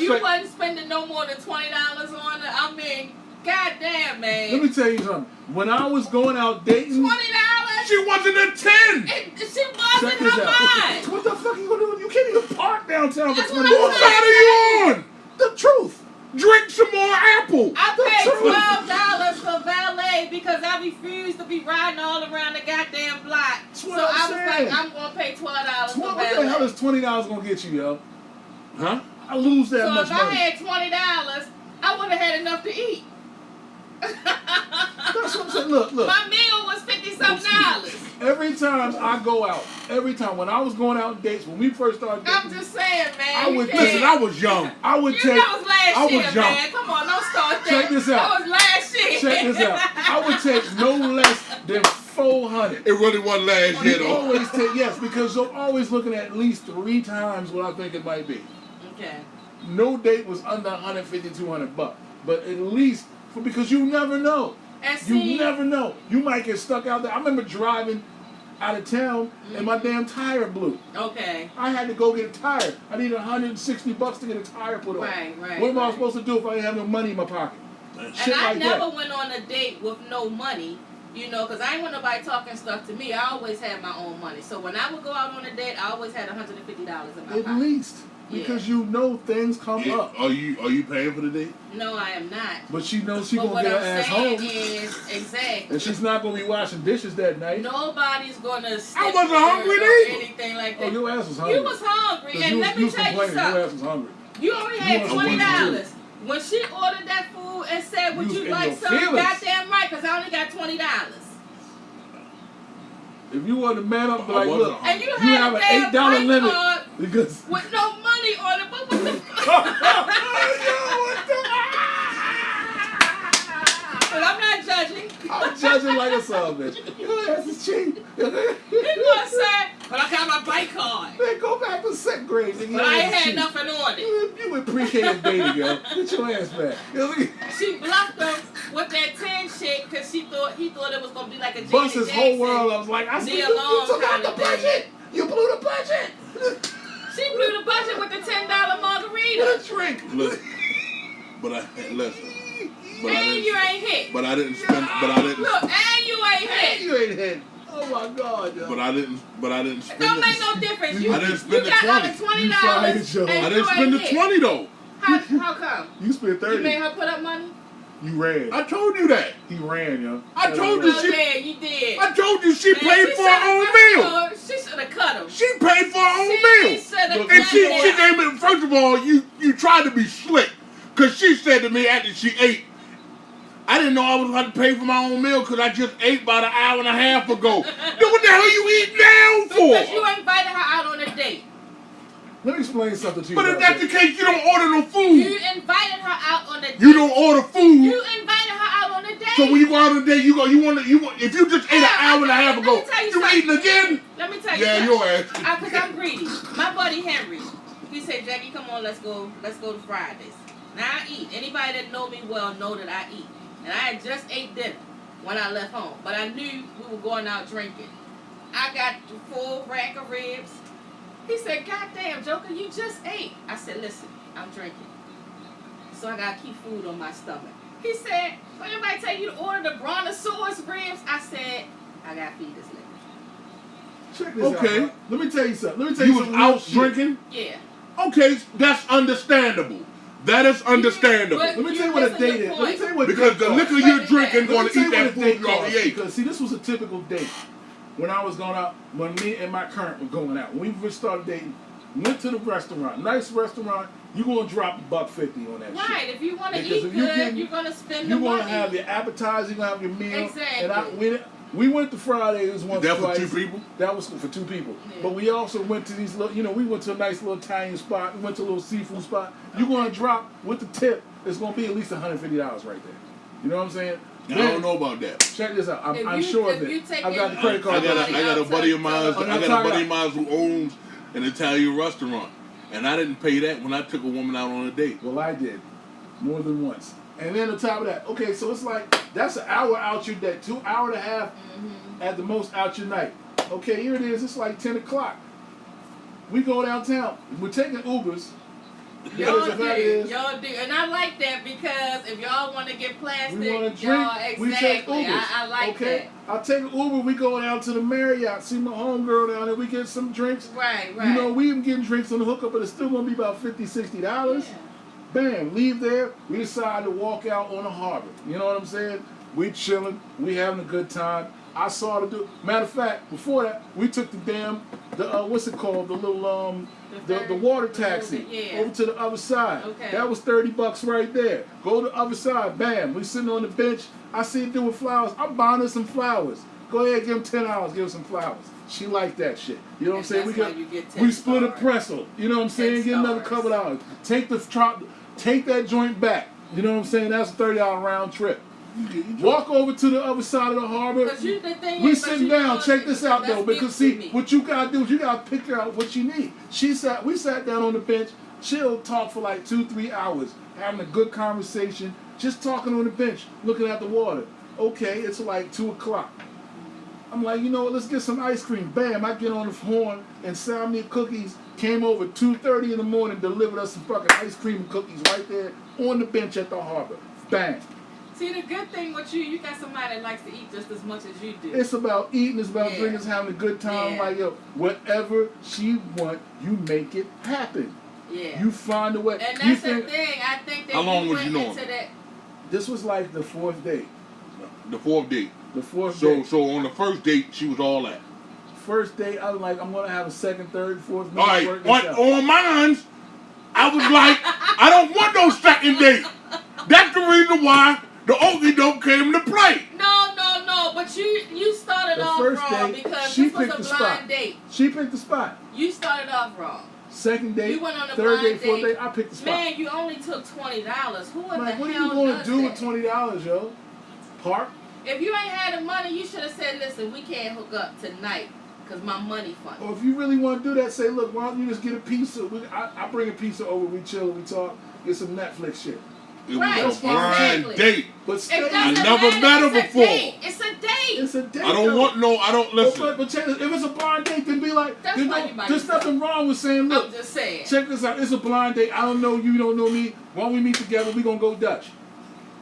you say, wasn't spending no more than $20 on it. I mean, goddamn, man. Let me tell you something. When I was going out dating, $20. she wasn't a 10. She was check in this her out. mind. What the fuck you gonna do? You can't even park downtown for That's $20. what Whose side are you on? The truth. Drink some more apple. I The paid truth. $12 for valet because I refused to be riding all around the goddamn block. That's So what I I'm was saying. like, I'm gonna pay $12 for What valet. the hell is $20 gonna get you, yo? Huh? I lose that So much if I money. had $20, I would have had enough to eat. That's what I'm saying. Look. My meal was $50-something. Every time I go out, when I was going out on dates, when we first started dating, I'm just saying, man. I would Listen, I was young. I would You take. know it was last I was year, young. man. Come on, don't start that. Check this out. That was last year. Check this out. I would take no less than 400. It really wasn't last year You though. always take yes, because you're always looking at least 3 times what I think it might be. Okay. No date was under 150, $200, but at least because you never know. And see, You never know. You might get stuck out there. I remember driving out of town and my damn tire blew. okay. I had to go get a tire. I needed $160 to get a tire put on. Right. What am I supposed to do if I didn't have no money in my pocket? And Shit I like never that. went on a date with no money, you know, because I ain't want nobody talking stuff to me. I always had my own money. So when I would go out on a date, I always had $150 in my At pocket. least. Because you know things come Yeah. up. Are you paying for the date? No, I am not. But she knows she But gonna what get her I'm ass saying home. is, exactly. And she's not gonna be washing dishes that night. Nobody's gonna stick I wasn't her hungry or either. anything like Oh, that. your ass was hungry. You was hungry, 'Cause and you let was me tell you complaining. Your something. ass was hungry. You only had was $20. When she ordered that food and said, "Would You was you in like your some?" feelings. Goddamn right, because I only got $20. If you want to man up, be I like, wasn't look, And you you had have a an damn $8 credit limit card because. with no money on it. But what the But I'm not judging. I'm judging like a son, bitch. Your ass is cheap. You know what I'm saying? But I got my bike card. Man, go back to second grade, nigga. But I ain't had nothing on it. You in pre-K and dating, yo. Get your ass back. She bluffed him with that 10 shit because he thought it was gonna be like a Janet Bust his Jackson. whole world. I was like, I said, Neil you Long took out kind the of thing. budget. You blew the budget. She blew the budget with the $10 margarita. What a drink. Look, but I listen. But I And didn't. you ain't hit. But I didn't spend. But I didn't. Look, and you ain't Hey, hit. you ain't hit. Oh my God, yo. But I didn't. But I didn't It spend. don't it. make no difference. You, I didn't spend you the got 20. out of $20 You fired, yo. and I you didn't spend the ain't hit. 20 though. How come? You spent 30. You made her put up money? You ran. I told you that. He ran, yo. I told you Oh, she. yeah, you did. I told you she Man, paid she for her own shoulda- meal. She should have cut him. She paid for her own She meal. shoulda Look, cut And she him. gave me. First of all, you tried to be slick, cause she said to me after she ate, I didn't know I was going to pay for my own meal because I just ate about an hour and a half ago. Then what the hell you eating now Because you for? invited her out on a date. Let me explain something to you. But if about that's the that. case, you don't order no You food. invited her out on a date. You don't order food. You invited her out on a date. So when you go out on a date, you want if you just ate an hour and a half Let ago, me tell you you something. eating again? Let me tell you Yeah, something. your ass. Because I'm greedy. My buddy Henry, he said, Jackie, come on, let's go to Fridays. Now I eat. Anybody that know me well know that I eat. And I had just ate dinner when I left home. But I knew we were going out drinking. I got the full rack of ribs. He said, God damn, Joker, you just ate. I said, listen, I'm drinking. So I got to keep food on my stomach. He said, well, anybody tell you to order the brontosaurus ribs? I said, I got to feed this nigga. Check this Okay. out. Bro. Let me tell you something. You was some out real shit. drinking? Yeah. Okay, that's understandable. That is understandable. But- Let me tell you what a That's a date good is. Let me point. tell you what Because date the costs. liquor you're drinking Let going me to tell eat you that what a food date you already costs. ate. Because see, this was a typical date. When I was going out, when me and my current were going out, when we first started dating, went to the restaurant, nice restaurant. You gonna drop $150 on that shit. Right, if you want to Because eat if you good, getting- you're going to spend You the gonna money. have your appetizer, you gonna have your meal. Exactly. And we went to Fridays once That or for twice. 2 people? That was for 2 people. Yeah. But we also went to these little, we went to a nice little Italian spot. We went to a little seafood spot. You're gonna drop with the tip. It's gonna be at least $150 right there. You know what I'm saying? I don't know about that. Check this out. If I'm you- sure if of you it. take I've got in- the credit card. I got a buddy of mine. Oh, I now got a talk buddy it of mine who owns an Italian restaurant, and I didn't pay that when I took a woman out on a date. Well, I did more than once. And then on top of that, okay, so it's like that's an hour out your day, 2 hour and a half at the most out your night. Okay, here it is. It's like 10 o'clock. We go downtown. We're taking Ubers. Y'all Because of do, that is, y'all do, and I like that because if y'all want to get plastic, we want to y'all drink. We take exactly. Ubers. I like okay? I'll take an Uber. We go down to the Marriott, see my homegirl down there. We get some drinks. that. Right, right. You know, we even getting drinks on the hookup, but it's still going to be about $50, $60. Yeah. Bam, leave there. We decide to walk out on the harbor. You know what I'm saying? We chilling. We having a good time. I saw the dude. Matter of fact, before that, we took the damn what's it called? The little the water taxi over to the other side. Okay. That was $30 right there. Go to the other side. Bam. We sitting on the bench. I see it doing flowers. I'm buying her some flowers. Go ahead, give them $10. Give her some flowers. She like that shit. You know what I'm saying? We split a pretzel. You know what I'm saying? Get another couple dollars. Take that joint back. You know what I'm saying? That's a $30 round trip. Walk over to the other side of the harbor. We sitting down. Check this out though, because see, what you gotta do is you gotta pick out what you need. We sat down on the bench, chilled, talked for like 2-3 hours, having a good conversation, just talking on the bench, looking at the water. Okay, it's like 2 o'clock. I'm like, you know what, let's get some ice cream. Bam, I get on the horn and Salmi Cookies came over 2:30 in the morning, delivered us some fucking ice cream and cookies right there on the bench at the harbor. Bang. See, the good thing with you got somebody that likes to eat just as much as you do. It's about eating, it's about drinking, it's having a good time. Like, yo, whatever she want, you make it happen. Yeah. You find a way. And that's the thing. I think that how long was you knowing? This was like the 4th date. The 4th date. The 4th date. So on the first date, she was all that. First date, I was like, I'm gonna have a 2nd, 3rd, 4th. All right. On mine, I was like, I don't want no second date. That's the reason why the okey doke came to play. No. But you started off wrong because this was a blind date. She picked the spot. You started off wrong. 2nd date, you went on a 3rd date, 4th date. date, I picked the spot. Man, you only took $20. Who in the hell what are you going to do that? with $20, yo? Park? If you ain't had the money, you should have said, listen, we can't hook up tonight because my money funny. Or if you really want to do that, say, look, why don't you just get a pizza? I bring a pizza over, we chill, we talk, get some Netflix shit. It was a blind date. But I never met her before. It's a date. It's a date. I don't listen. But check this, if it's a blind date, then be like, there's nothing wrong with saying, look, I'm just saying. Check this out, it's a blind date. I don't know you, don't know me. Why don't we meet together? We gonna go Dutch.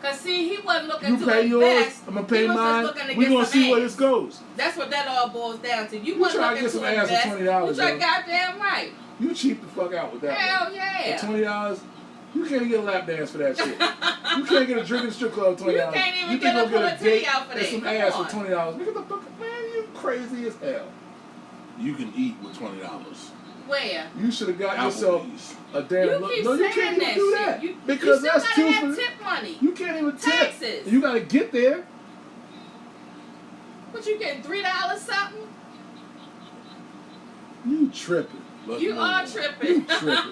Cause see, he wasn't looking to pay yours, invest. I'm gonna pay mine. We gonna see where this goes. That's what that all boils down to. You wasn't looking to invest. Try to get some ass for $20. You goddamn right. You cheap the fuck out with that. Hell yeah. For $20, you can't get a lap dance for that shit. You can't get a drink in the strip club for $20. You can't even get a date out for that. And some ass for $20. Get the fuck, man, you crazy as hell. You can eat with $20. Where? You should have got Applebee's. yourself a damn. You can't even do that. Because you still that's gotta have tip money. You can't even Taxes. tip. You gotta get there. What you getting, $3 something? You tripping. You are tripping. You tripping.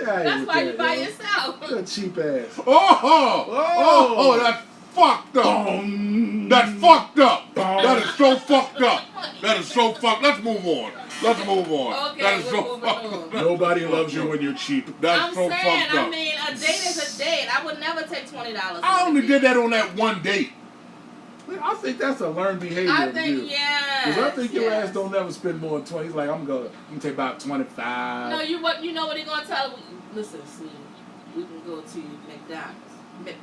That's why you by yourself. You're a cheap ass. Oh, that's fucked up. That's fucked up. That is so fucked up. That is so fucked. Let's move on. Okay, that is we're so moving fucked on. up. Nobody loves you when you're cheap. That's so fucked up. I mean, a date is a date. I would never take $20. I only did that on that one date. I think that's a learned behavior. I think, Because I think your ass don't never spend more than 20. He's like, I'm gonna take about 25. No, you know what he gonna tell him? Listen, see, we can go to McDonald's.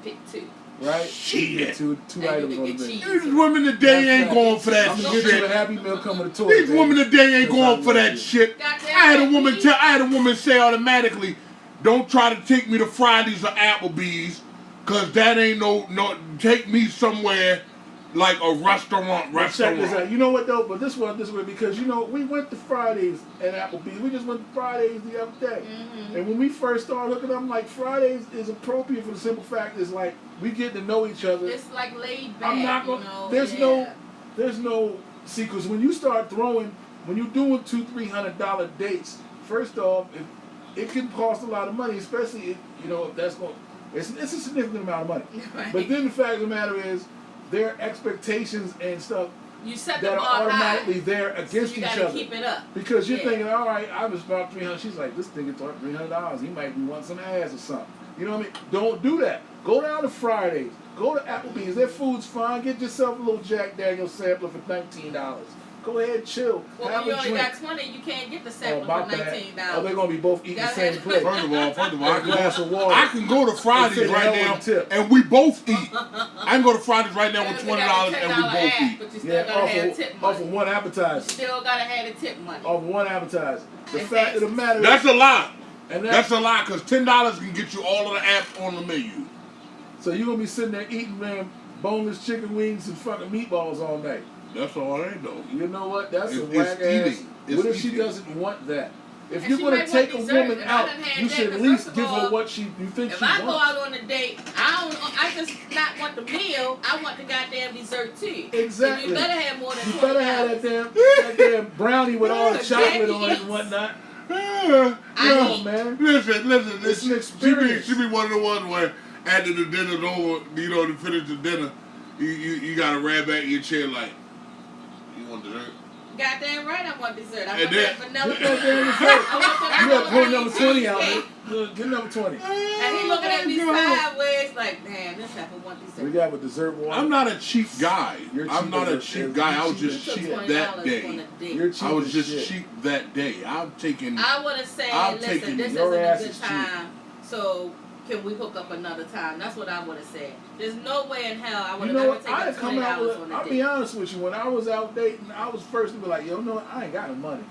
Pick 2. Right? Shit. Two items on the menu. These women today ain't going for that I'm gonna shit. get you a Happy Meal coming to toy. These women today ain't going for that shit. I had a woman say automatically, don't try to take me to Fridays or Applebee's, cause that ain't no take me somewhere like a restaurant. Check this out. You know what though? But this way because we went to Fridays at Applebee's. We just went to Fridays the other day. Mm-hmm. And when we first started hooking up, I'm like, Fridays is appropriate for the simple fact is like we get to know each other. It's like laid back. I'm not gonna. There's no secrets when you start throwing when you're doing $200-300 dates. First off, it can cost a lot of money, especially if that's going. It's a significant amount of money. Right. But then the fact of the matter is, their expectations and stuff you set that them are automatically high, there against each other. You gotta keep it up. Because you're thinking, all right, I was about $300. She's like, this nigga thought $300. He might be wanting some ass or something. You know what I mean? Don't do that. Go down to Fridays. Go to Applebee's. Their food's fine. Get yourself a little Jack Daniels sampler for $19. Go ahead, chill. Well, have when you a only drink. got 20, you can't get the sampler for $19. Oh, they're gonna be both eating the same plate. First of all, glass of water. I can go to Fridays right now and we both eat. I can go to Fridays right now with $20 and we both eat. But you still gotta have tip money. Off of one appetizer. You still gotta have the tip money. Off of one appetizer. The fact of the matter is, that's a lie. And that's a lie, because $10 can get you all of the apps on the menu. So you're gonna be sitting there eating, man, boneless chicken wings and fucking meatballs all night. That's all they know. You know what? That's a It's whack ass. eating. It's What if she eating. doesn't want that? If And you're she going might to take a want dessert. woman If I out, done had you that, should at 'cause least first of give her all, what you think If she I go wants. out on a date, I just not want the meal. I want the goddamn dessert too. Exactly. And you better have more than You $20. better have that damn brownie with all the Cause chocolate Jackie on it and eats. whatnot. Yeah, I yeah. eat. Man. Listen. It's an She experience. be one of the ones where after the dinner's over, you know, to finish the dinner, you gotta grab back your chair like, you want dessert? Goddamn right, I want dessert. I And want then- that vanilla. Get that damn dessert. I want that You got to put vanilla number 20 out cheesecake. there. Get number 20. And he looking at me Oh, God. sideways like, damn, this heifer want We dessert. got with dessert water. I'm not a cheap guy. You're I'm cheap not as a a- cheap as- guy. I was cheap just as Took cheap shit. $20 that on day. a date. You're cheap I was as just shit. cheap that day. I'm taking. I would have said, I'm listen, taking this your isn't a ass good is cheap. time, so can we hook up another time? That's what I would have said. There's no way in hell I would You have know ever what? taken I'd come out $20 with. on a I'll date. be honest with you. When I was out dating, I was first to be like, yo, no, I ain't got no money.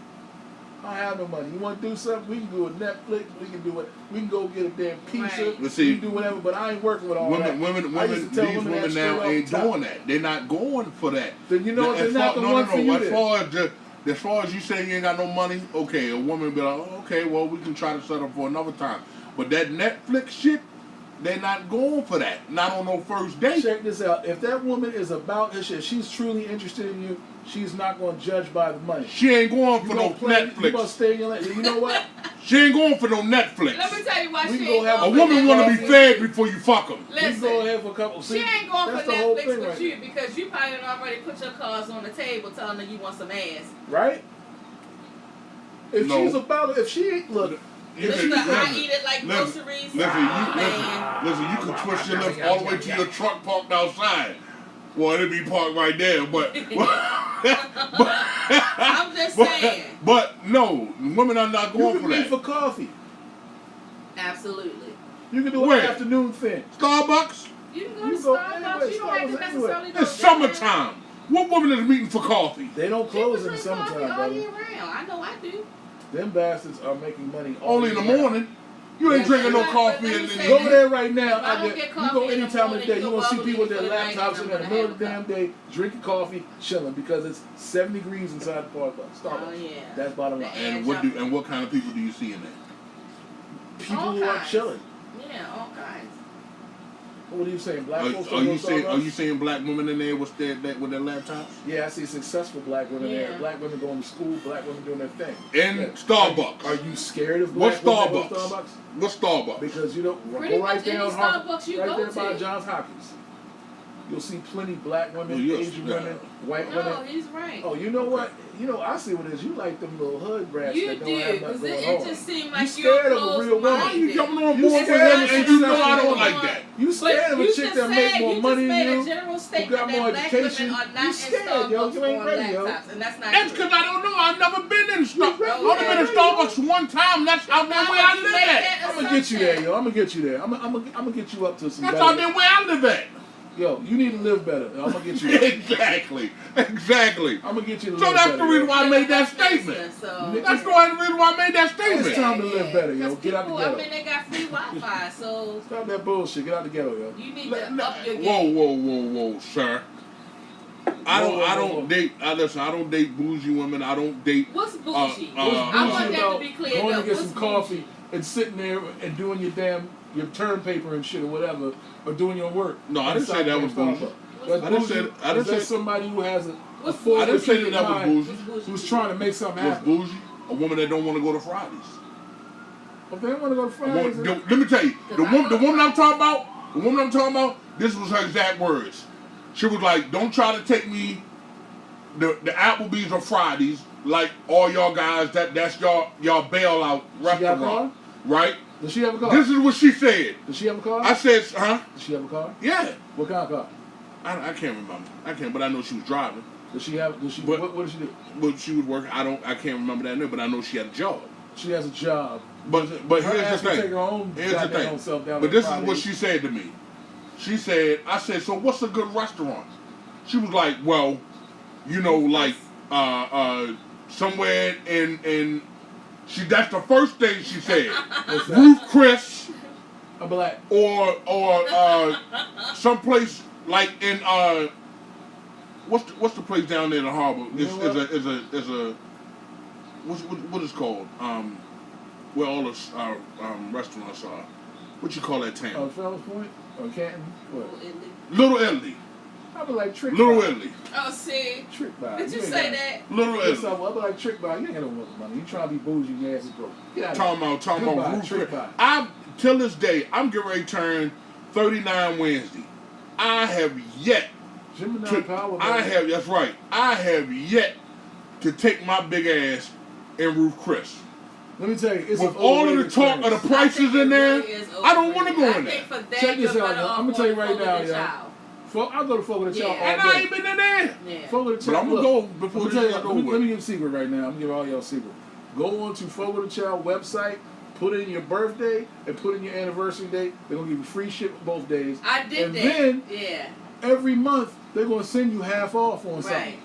I don't have no money. You want to do something? We can do a Netflix. We can do it. We can go get a damn pizza. Right. But see, we can do whatever. But I ain't working with all that. women, I used to tell these women women that now straight ain't off the top. doing that. They're not going for that. Then you know what? They're As not far- the no, one no, for no. you. As far as you saying you ain't got no money, okay, a woman be like, oh, okay, well, we can try to set up for another time. But that Netflix shit, they're not going for that. Not on no first date. Check this out. If that woman is about this shit, she's truly interested in you. She's not going to judge by the money. She ain't going You for no gonna play, you gonna Netflix. stay in your lane. You know what? She ain't going for no Netflix. Let me tell you why We she go ain't have A going woman for want to Netflix be with fed you. before you fuck them. We Listen, go ahead for a couple. she ain't going for that's the whole Netflix thing with right you because you probably already put your cards on the table telling her you want some ass. there. Right? If No. she's about it, if she ain't, look, You Listen, can- I eat it like listen, groceries. Listen, Oh, man. listen, you can twist your lips all the way to your truck parked outside. Well, it'd be parked right there, but I'm just saying. But no, women are not you going can for meet that. for coffee. Absolutely. You can do Where? an afternoon thing. Starbucks. You can go You to go Starbucks. anywhere, You don't have to Starbucks necessarily go It's there. summertime. What woman is meeting for coffee? They don't People close in the drink summertime, coffee all brother. year round. I know I do. Them bastards are making money all Only in the year round. morning. You ain't Yeah, drinking no but coffee let in me the say Go this. there right now. If I don't get you coffee go in the any time of the morning, day. you You're go gonna see bother people me with their for the night, laptops and in I'm the gonna middle of the have damn a day, drinking coffee, chilling because it's 70 degrees inside the Starbucks. Oh, yeah. That's bottom line. And what kind of people do you see in there? People All who are kinds. chilling. Yeah, all kinds. What are you saying? Black folks Are don't go you to saying Starbucks? black women in there with their laptops? Yeah, I see successful black women there. Yeah. Black women going to school. Black women doing their thing. In Yeah. Starbucks. Are you scared of What's black women Starbucks? going to Starbucks? What's Starbucks? Because you don't Pretty go right much any down Harvard, Starbucks you right go there by to. Johns Hopkins. You'll see plenty black women, Oh, yes, Asian yeah. women, white No, women. he's right. Oh, you know what? You know, I see what it is. You like them little hood brats You that don't do, have because nothing it going on. just seemed You like scared you're of a real woman. Why you jumping on You board with scared that of and a you know I successful don't like woman. that? You scared of a you chick just that make said- more you money just made than a you? general got statement more that education. black women are You not scared, in yo. Starbucks You ain't on ready, yo. laptops, and that's not That's true. because I don't know. I've never been in Starbucks. ready, I've only been in yo. Starbucks one time. That's out there where I you live make at. that I'm gonna get you there, yo. I'm gonna get you there. I'm gonna get you up to some That's better. out there where I live at. Yo, you need to live better. I'm gonna get you there. Exactly. I'm gonna get you to So live that's better. the reason yo. why I made that That makes statement. sense, so- That's the reason why I made that It's statement. time to live better, yo. Because Get out the people, ghetto. I mean, they got free Wi-Fi, so Stop that bullshit. Get out the ghetto, yo. you need to up your game. Whoa, sir. I Whoa. don't date. Listen, I don't date bougie women. I don't date. What's bougie? What's I bougie want that about to be cleared going up. to get What's some coffee and sitting there and doing your term paper and shit or whatever, or doing your work? No, I didn't say that was bougie. That's I didn't bougie. say- I didn't Is that say- somebody who has a What's full I didn't say educated that was mind bougie. who's trying to make something What's happen. bougie? A woman that don't want to go to Fridays. If they want to go to Fridays, Let me tell you, the woman I'm talking about, this was her exact words. She was like, "Don't try to take me the Applebee's or Fridays like all y'all guys. That's y'all bailout She got a car? restaurant, right?" does she have a car? This is what she said. Does she have a car? I said, "Huh? Does she have a car? Yeah." What kind of car? I can't remember. But I know she was driving. Does she have? Does she? But- what does she do? But she was working. I can't remember that name, but I know she had a job. She has a job. But Her here's ass the can thing. take her own Here's the goddamn thing. own self down But on this is Fridays. what she said to me. She said, I said, "So what's a good restaurant?" She was like, "Well, like somewhere in she. That's the first thing she said. What's that? Ruth Chris I'm black. or someplace like in what's the place down there in the harbor? It's a what is it called? Where all the restaurants are. What you call that town? Oh, Fells Point or Canton? What? Little Italy. I be like Trick Little by. Italy. Oh, see. Trick by. Did you say that? Little Italy. I be like Trick by. You ain't got no money. You trying to be bougie, you ass is broke. Get out Talking about roof. Trick by. Till this day, I'm getting ready to turn 39 Wednesday. I have yet Gemini Power. That's right. I have yet to take my big ass and roof Chris. Let me tell you, it's with all of the talk of the prices in there, really I don't want to go in there. Check this out, y'all. I'm gonna tell you right now, y'all. I'll go to Folk of the Child all and day. I ain't been in there. Yeah. Folk of the Child. But I'm gonna go before let me give a secret right now. I'm gonna give all y'all a secret. Go on to Folk of the Child website, put in your birthday, and put in your anniversary date. They're gonna give you free ship both days. I did and that. And then yeah. every month they're gonna send you half off on something. Right.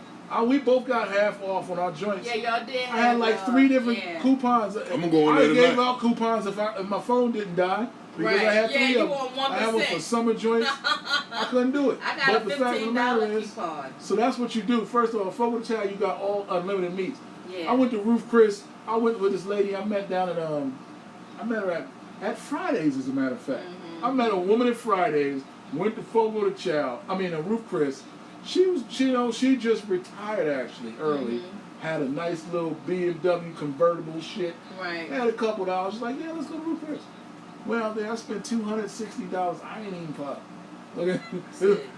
We both got half off on our joints. Yeah, y'all did. I had like 3 different coupons. I'm gonna go in I there gave tonight. out coupons if my phone didn't die. Because Right. I had 3 you of them. on 1%. I had one for summer joints. I couldn't do it. I got but a the fact of the matter is, coupon. so that's what you do. First of all, Folk with a Child, you got all unlimited meats. Yeah. I went to Roof Chris. I went with this lady I met down at I met her at Fridays, as a matter of fact. Mm-hmm. I met a woman at Fridays. Went to Folk with a Child. Roof Chris. She just retired actually early. Mm-hmm. Had a nice little BMW convertible shit. Right. Had a couple dollars. She's like, yeah, let's go to Roof Chris. Went out there. I spent $260. I ain't even pop. Okay.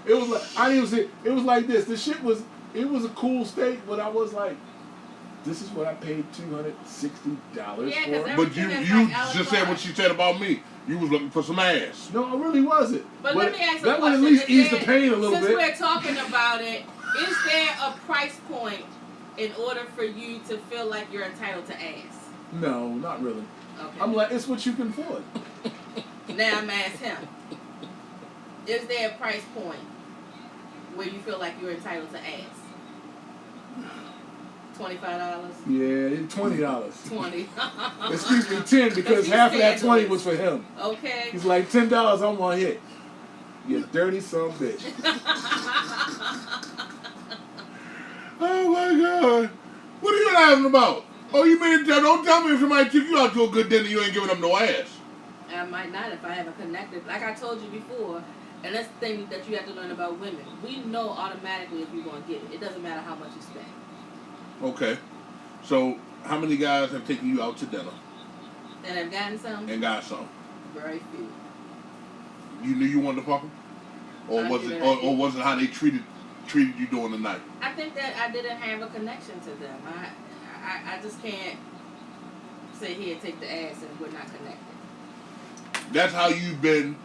It was like I didn't even see. It was like this. The shit was. It was a cool steak, but I was like, this is what I paid $260 for. But you just said what she said about me. You was looking for some ass. No, I really wasn't. But let me ask you that would at least ease the pain a little bit. Since we're talking about it, is there a price point in order for you to feel like you're entitled to ass? No, not really. Okay. I'm like, it's what you can afford. Now I'm asking him. Is there a price point where you feel like you're entitled to ass? $25? Yeah, it's $20. 20. Excuse me, 10 because half of that 20 was for him. Okay. He's like, $10 I want to hit. You dirty son of a bitch. Oh my God. What are you laughing about? Oh, you mean don't tell me if somebody took you out to a good dinner you ain't giving them no ass. I might not if I haven't connected. Like I told you before, and that's the thing that you have to learn about women. We know automatically if you're going to get it. It doesn't matter how much you spend. Okay. So, how many guys have taken you out to dinner? And have gotten some? And got some? Very few. You knew you wanted to fuck them? Or was it how they treated you during the night? I think that I didn't have a connection to them. I just can't say here, take the ass, and we're not connected. That's how you've been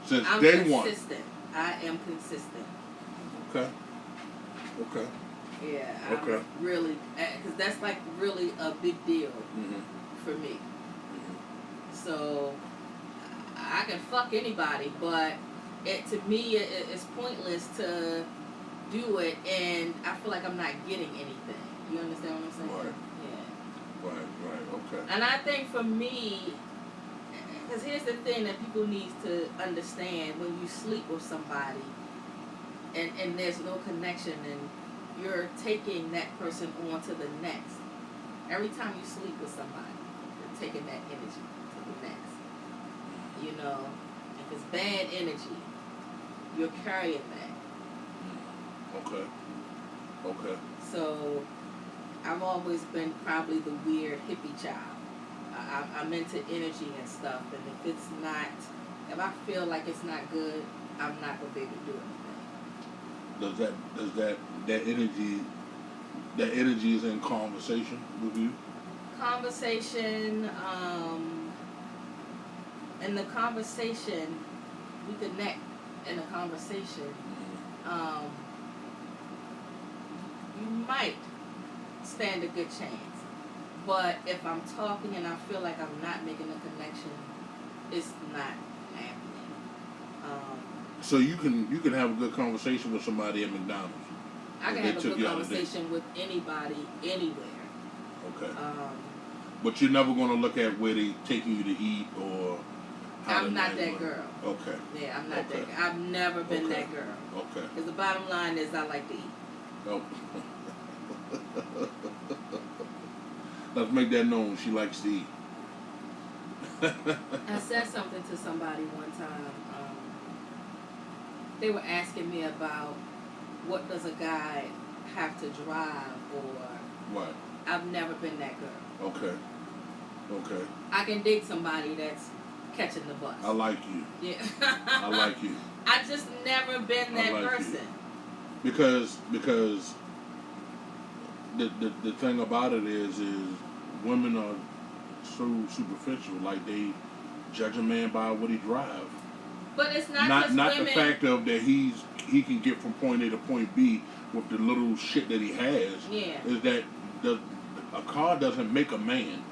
since day one. I'm consistent. I am consistent. Okay. Yeah. Okay. I'm really, because that's like really a big deal for me. So I can fuck anybody, but to me it's pointless to do it, and I feel like I'm not getting anything. You understand what I'm saying? Right. Yeah. Right. Okay. And I think for me, because here's the thing that people need to understand: when you sleep with somebody, and there's no connection, and you're taking that person on to the next. Every time you sleep with somebody, you're taking that energy to the next. You know, if it's bad energy, you're carrying that. Okay. So, I've always been probably the weird hippie child. I'm into energy and stuff, and if I feel like it's not good, I'm not gonna be able to do anything. Does that energy is in conversation with you? Conversation, in the conversation, we connect in a conversation. You might stand a good chance. But if I'm talking and I feel like I'm not making a connection, it's not happening. So you can have a good conversation with somebody at McDonald's. I can have a good conversation with anybody, anywhere. Okay. But you're never going to look at where they taking you to eat or I'm not that girl. Okay. Yeah, I'm not Okay. that girl. I've never been Okay. that girl. Okay. Because the bottom line is I like to eat. Oh. Let's make that known. She likes to eat. I said something to somebody one time. They were asking me about what does a guy have to drive, or What? I've never been that girl. Okay. Okay. I can date somebody that's catching the bus. I like you. Yeah. I like you. I just never been that like person. You. Because the thing about it is women are so superficial. Like they judge a man by what he drives. But it's not just not women. the fact of that he can get from point A to point B with the little shit that he has. Yeah. Is that a car doesn't make a man.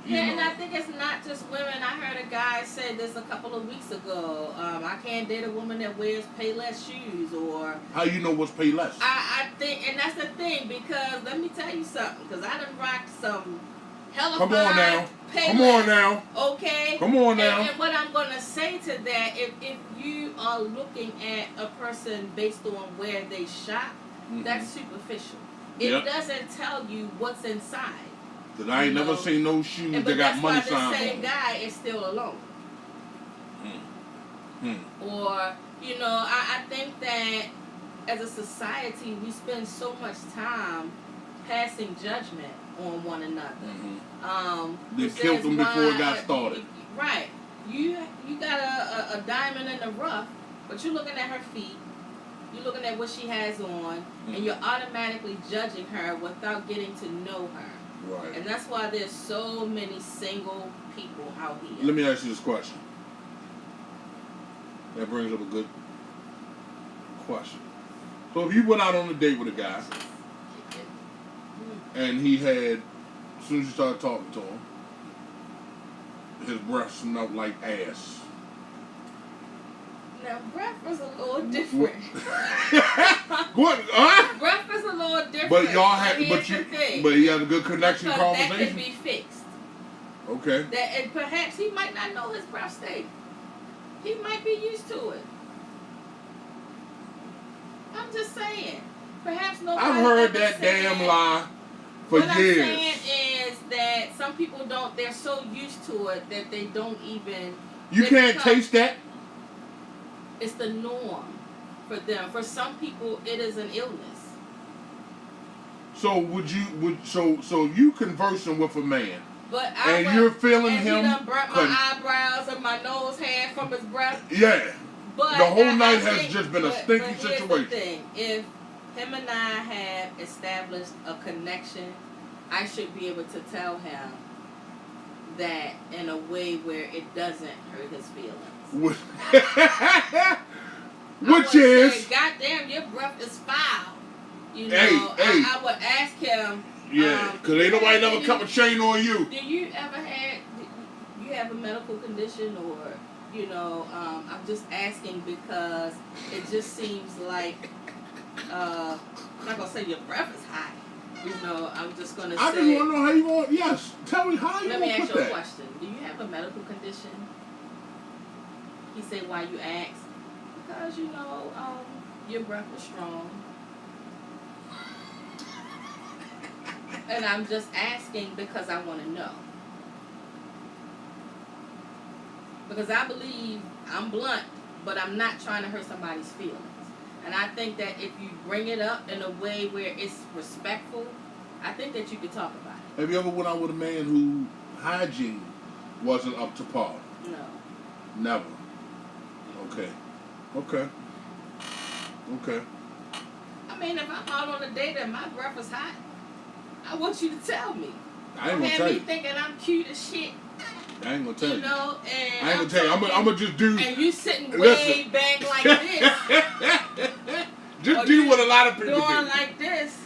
Yeah, and I think it's not just women. I heard a guy say this a couple of weeks ago. I can't date a woman that wears Payless shoes, or how you know what's Payless? I think, and that's the thing, because let me tell you something. Because I done rocked some hella Come on now. Payless. Come on now. Okay. Come on now. And what I'm gonna say to that, if you are looking at a person based on where they shop, that's superficial. It doesn't tell you what's inside. Because I ain't never seen no shoes that got money signs on them. But that's why the same guy is still alone. Or, I think that as a society, we spend so much time passing judgment on one another. They killed them before it got started. Right. You got a diamond in the rough, but you're looking at her feet, you're looking at what she has on, and you're automatically judging her without getting to know her. Right. And that's why there's so many single people out here. Let me ask you this question. That brings up a good question. So if you went out on a date with a guy, and he had, as soon as you started talking to him, his breath smelled like ass. Now, breath is a little different. What? Huh? Breath is a little different. But y'all had, but he had a good connection conversation. That could be fixed. Okay. And perhaps he might not know his breath stink. He might be used to it. I'm just saying. Perhaps nobody. I've heard that damn lie for years. What I'm saying is that some people don't. They're so used to it that they don't even. You can't taste that. It's the norm for them. For some people, it is an illness. So so you conversing with a man, but you're feeling and him. He done burnt my eyebrows and my nose hair from his breath. Yeah. But the whole night has just been a stinky here's situation. The thing. If him and I have established a connection, I should be able to tell him that in a way where it doesn't hurt his feelings. Which is, say, goddamn, your breath is foul. You know, hey. I would ask him. Yeah, because ain't nobody never cut a chain on you. Do you ever you have a medical condition, or I'm just asking because it just seems like I'm not gonna say your breath is hot. I'm just gonna say. I just want to know how you want. Yes, tell me how you want to put that. Let me ask you a question. Do you have a medical condition? He said, why you ask? Because, your breath is strong. And I'm just asking because I want to know. Because I believe I'm blunt, but I'm not trying to hurt somebody's feelings. And I think that if you bring it up in a way where it's respectful, I think that you could talk about it. Have you ever went out with a man who hygiene wasn't up to par? No. Never. Okay. I mean, if I'm out on a date and my breath is hot, I want you to tell me. I ain't gonna tell you. Have me thinking I'm cute as shit. I ain't gonna tell you. And I ain't gonna tell you. I'm gonna just do. And you sitting way back like this. Just do what a lot of people do. Doing like this.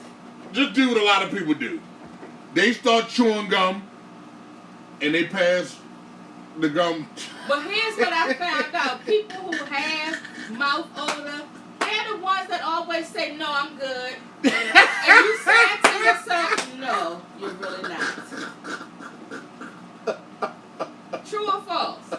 Just do what a lot of people do. They start chewing gum, and they pass the gum. But here's what I found out: people who have mouth odor, they're the ones that always say, "No, I'm good." And you say to yourself, "No, you're really not." True or false?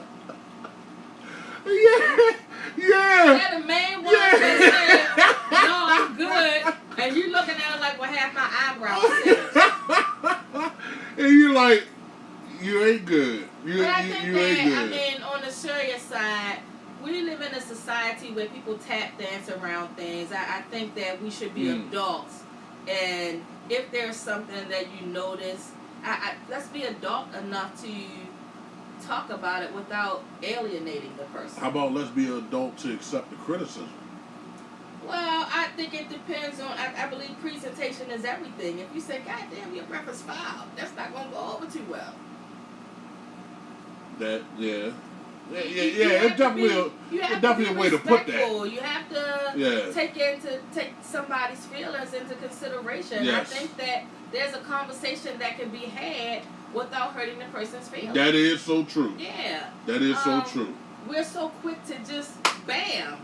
around sex. And you're like, you ain't good. You But I ain't think good. I mean, on the serious side, we live in a society where people tap dance around things. I think that we should be adults. And if there's something that you notice, let's be adult enough to talk about it without alienating the person. How about let's be adult to accept the criticism? Well, I think it depends on, I believe presentation is everything. If you say, God damn, your breath is foul, that's not going to go over too well. It's definitely a way to put that. You have to take somebody's feelings into consideration. Yes. I think that there's a conversation that can be had without hurting the person's feelings. That is so true. Yeah. That is so true. We're so quick to just bam,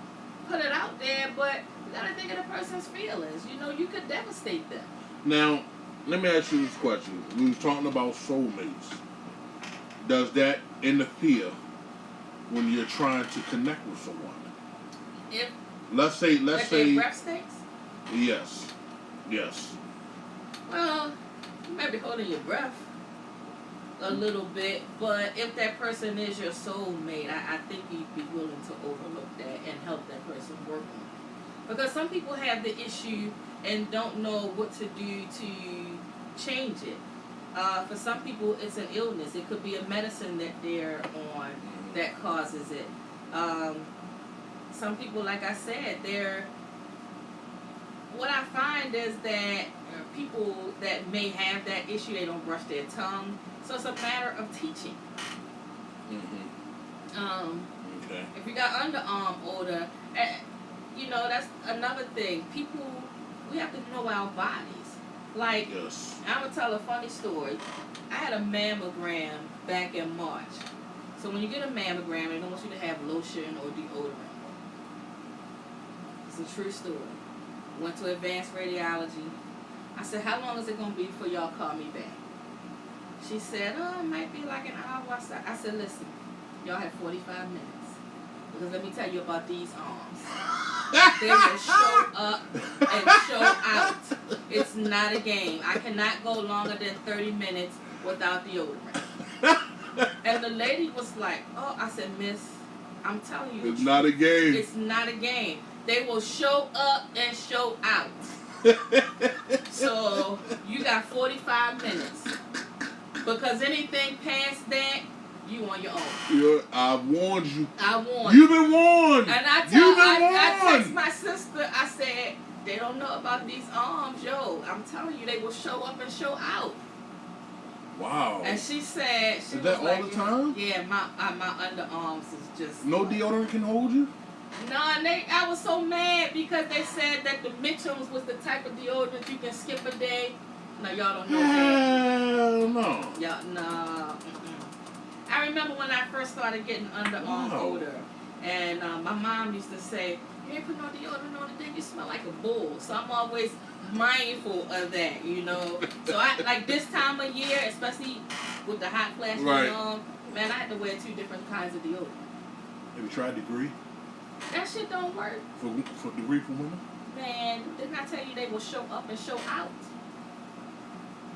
put it out there, but you gotta think of the person's feelings. You know, you could devastate them. Now, let me ask you this question. We was talking about soulmates. Does that interfere when you're trying to connect with someone? If let's say their breath stinks? Yes. Well, you might be holding your breath a little bit, but if that person is your soulmate, I think you'd be willing to overlook that and help that person work on it. Because some people have the issue and don't know what to do to change it. For some people, it's an illness. It could be a medicine that they're on that causes it. Some people, like I said, what I find is that people that may have that issue, they don't brush their tongue. So it's a matter of teaching. Okay. If you got underarm odor, that's another thing. People, we have to know our bodies. Like, yes. I'm going to tell a funny story. I had a mammogram back in March. So when you get a mammogram, they don't want you to have lotion or deodorant. It's a true story. Went to advanced radiology. I said, how long is it going to be before y'all call me back? She said, it might be like an hour. I said, listen, y'all have 45 minutes. Because let me tell you about these arms. They will show up and show out. It's not a game. I cannot go longer than 30 minutes without deodorant. And the lady was like, I said, miss, I'm telling you. It's not a game. It's not a game. They will show up and show out. So you got 45 minutes. Because anything past that, you on your own. I warned you. I warned you. You've been warned. And I text my sister, I said, they don't know about these arms, yo. I'm telling you, they will show up and show out. Wow. And she said, is that all the time? Yeah, my underarms is just. No deodorant can hold you? No, I was so mad because they said that the Mitchums was the type of deodorant you can skip a day. No, y'all don't know that. No. Y'all, no. I remember when I first started getting underarm odor, and my mom used to say, you ain't put no deodorant on today, you smell like a bull. So I'm always mindful of that, you know. So I like this time of year, especially with the hot flash going on, man, I had to wear 2 different kinds of deodorant. Have you tried Degree? That shit don't work. For Degree for women? Man, didn't I tell you they will show up and show out?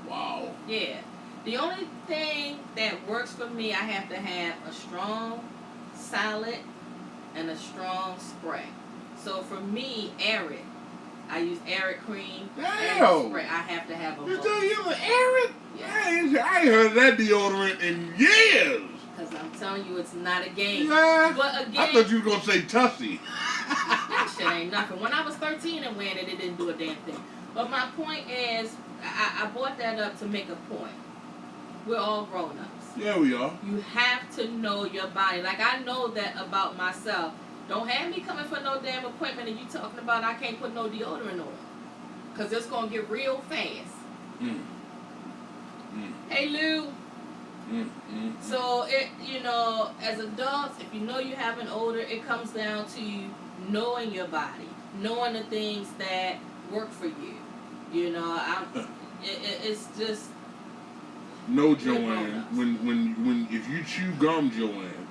Wow. Yeah. The only thing that works for me, I have to have a strong solid and a strong spray. So for me, Arid. I use Arid cream and spray. I have to have a both. You use Arid? Yeah. I ain't heard that deodorant in years. Because I'm telling you, it's not a game. Nah, but again, I thought you were going to say Tussie. That shit ain't nothing. When I was 13 and wearing it, it didn't do a damn thing. But my point is, I brought that up to make a point. We're all grown-ups. Yeah, we are. You have to know your body. Like, I know that about myself. Don't have me coming for no damn appointment and you talking about I can't put no deodorant on. Because it's going to get real fast. Hey, Lou. So, as adults, if you know you have an odor, it comes down to knowing your body. Knowing the things that work for you. You know, it's just... No, Joanne. When if you chew gum, Joanne,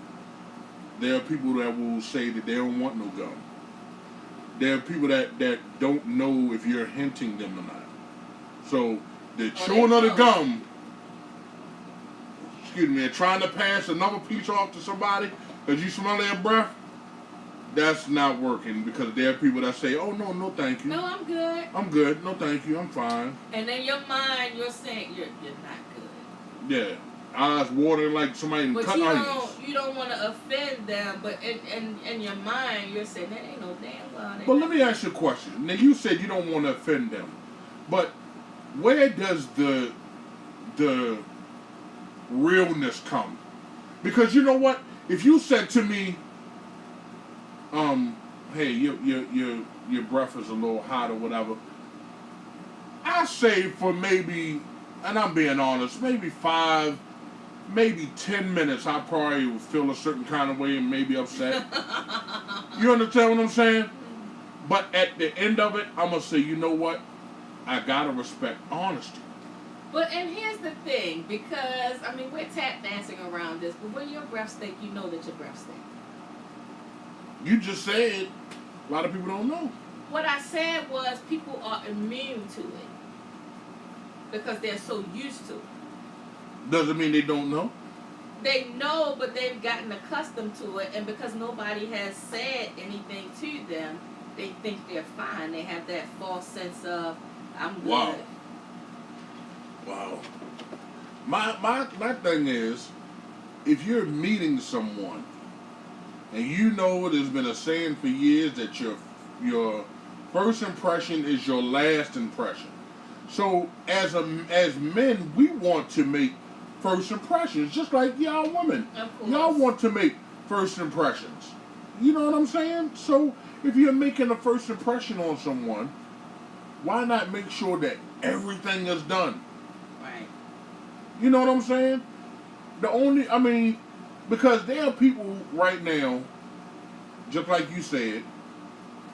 there are people that will say that they don't want no gum. There are people that don't know if you're hinting them or not. So the Oh, chewing they of the know. gum, excuse me, and trying to pass another piece off to somebody because you smell their breath, that's not working because there are people that say, oh, no, thank you. No, I'm good. I'm good. No, thank you. I'm fine. And in your mind, you're saying you're not good. Yeah. Eyes watering like somebody But cut onions. you don't want to offend them, but in your mind, you're saying that ain't no damn well. But let me ask you a question. Now, you said you don't want to offend them. But where does the realness come? Because you know what? If you said to me, hey, your breath is a little hot or whatever, I say for maybe, and I'm being honest, maybe 5, maybe 10 minutes, I probably would feel a certain kind of way and maybe upset. You understand what I'm saying? But at the end of it, I'm going to say, you know what? I got to respect honesty. But, and here's the thing, because, I mean, we're tap dancing around this, but when your breath stink, you know that your breath stink. You just said a lot of people don't know. What I said was people are immune to it because they're so used to it. Doesn't mean they don't know. They know, but they've gotten accustomed to it, and because nobody has said anything to them, they think they're fine. They have that false sense of, I'm good. Wow. My thing is, if you're meeting someone, and you know there's been a saying for years that your first impression is your last impression. So as men, we want to make first impressions, just like y'all women. Of course. Y'all want to make first impressions. You know what I'm saying? So if you're making a first impression on someone, why not make sure that everything is done? Right. You know what I'm saying? Because there are people right now, just like you said,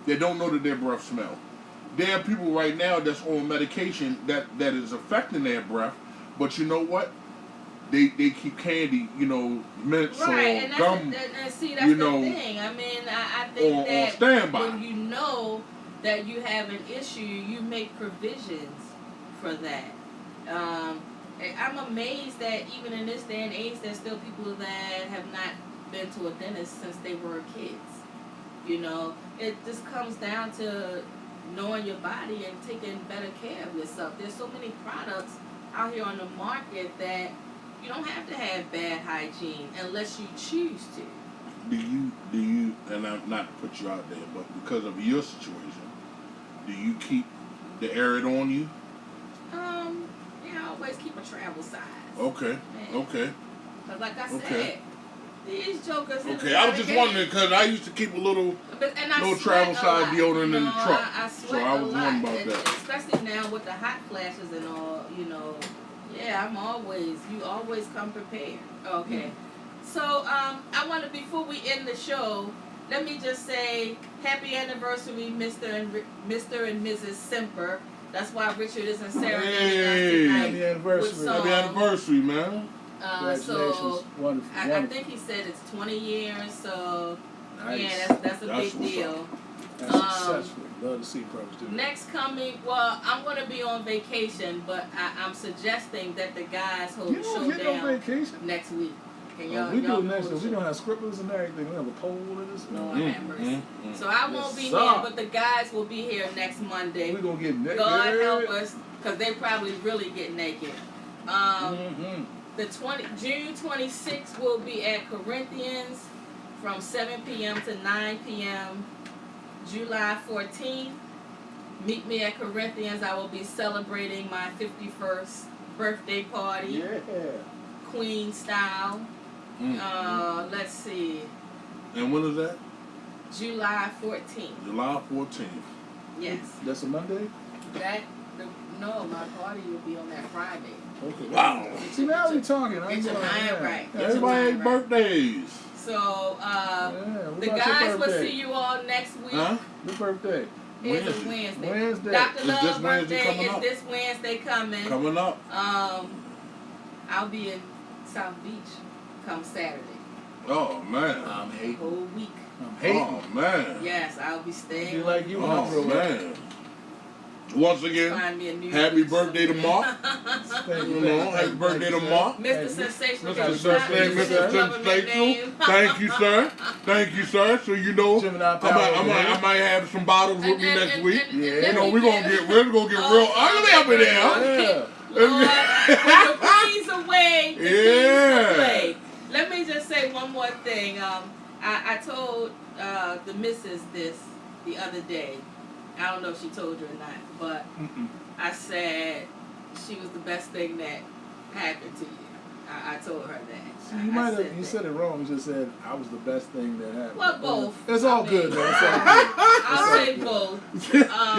that don't know that their breath smell. There are people right now that's on medication that is affecting their breath, but you know what? They keep candy, mints Right, or gum, that's the you know, thing. I mean, I think on that standby. when you know that you have an issue, you make provisions for that. I'm amazed that even in this day and age, there's still people that have not been to a dentist since they were kids. It just comes down to knowing your body and taking better care of yourself. There's so many products out here on the market that you don't have to have bad hygiene unless you choose to. Do you, and I'm not to put you out there, but because of your situation, do you keep the Arid on you? I always keep a travel size. Okay, okay. Because like I said, Okay. these jokers... Okay, I was just wondering, because I used to keep a little travel size deodorant in the truck. I so I was wondering about that. Especially now with the hot flashes and all, yeah, you always come prepared. Okay. So, I want to, before we end the show, let me just say happy anniversary, Mr. and Mrs. Semper. That's why Richard isn't serenading us tonight. Happy anniversary. Happy anniversary, man. Congratulations. So Wonderful. I think he said it's 20 years, so Nice. yeah, that's a big what's deal. That's successful. Love to see brothers do that. Next coming, well, I'm going to be on vacation, but I'm suggesting that the guys hold You the don't show get down no vacation. next week. Can We do y'all it next hold week. the We're show? going to have scribblers and everything. We have a poll in this. Lord have mercy. So I won't be Yes, here, sir. but the guys will be here next Monday. We're going to get naked. God help us, because they probably really get naked. June 26th will be at Corinthians from 7 p.m. to 9 p.m. July 14th, meet me at Corinthians. I will be celebrating my 51st birthday party, Yeah. Queen style. Let's see, And when is that? July 14th. July 14th. Yes. That's a Monday? No, my party will be on that Friday. Okay. Wow. See, now we're talking. Get your mind right. Get your Everybody mind has right. birthdays. So, what the about your guys will birthday? see you all next week. Huh? Your birthday. It's a Wednesday. Wednesday. Dr. Is Love's this Wednesday birthday coming is up? this Wednesday coming. Coming up. I'll be in South Beach come Saturday. Oh, man. I'm The hating. whole week. I'm hating. Oh, man. Yes, I'll be staying. You like you, Oh, bro. man. Once again, Find me a new happy birthday to Mark. Thank You know, happy birthday to Mark. Mr. Sensational. Mr. can you stop me Sensational, with his Mr. government Sensational. name? Thank you, sir. Thank you, sir. So you know, Gemini power over here. I might have some bottles with me next week. Yeah. You know, we're gonna get real ugly up in there. Yeah. Lord, put the please away. The Yeah. please away. Let me just say one more thing. I told the missus this the other day. I don't know if she told you or not, but I said she was the best thing that happened to you. I told her that. See, you said it wrong. You just said I was the best thing that happened. Well, both. It's all I good, mean, though. It's all good. I'll say both.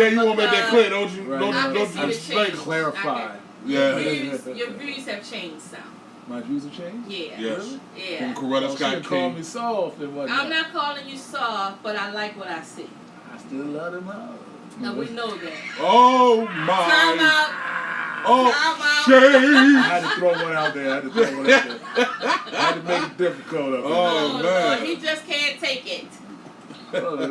Yeah, you want to make that clear, don't you? Right. Don't I can you? see Don't the you? change. Clarify. Yeah. Your views have changed some. My views have changed? Yeah. Yes. Yeah. From Coretta She Scott done called me King. soft and whatnot. I'm not calling you soft, but I like what I see. I still love them hoes. No, we know that. Oh Time my. out. Oh, I shade. had to throw one out there. I had to make it difficult up there. Oh, Lord, man. he just can't take it. Oh, Lord.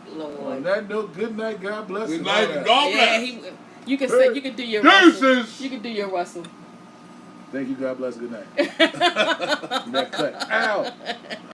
On Lord. that note, good night. God bless. Good and night. all that. God Yeah, bless. you can say you can do your Russell. Deuces. You can do your Russell. Thank you. God bless. Good night. That cut out.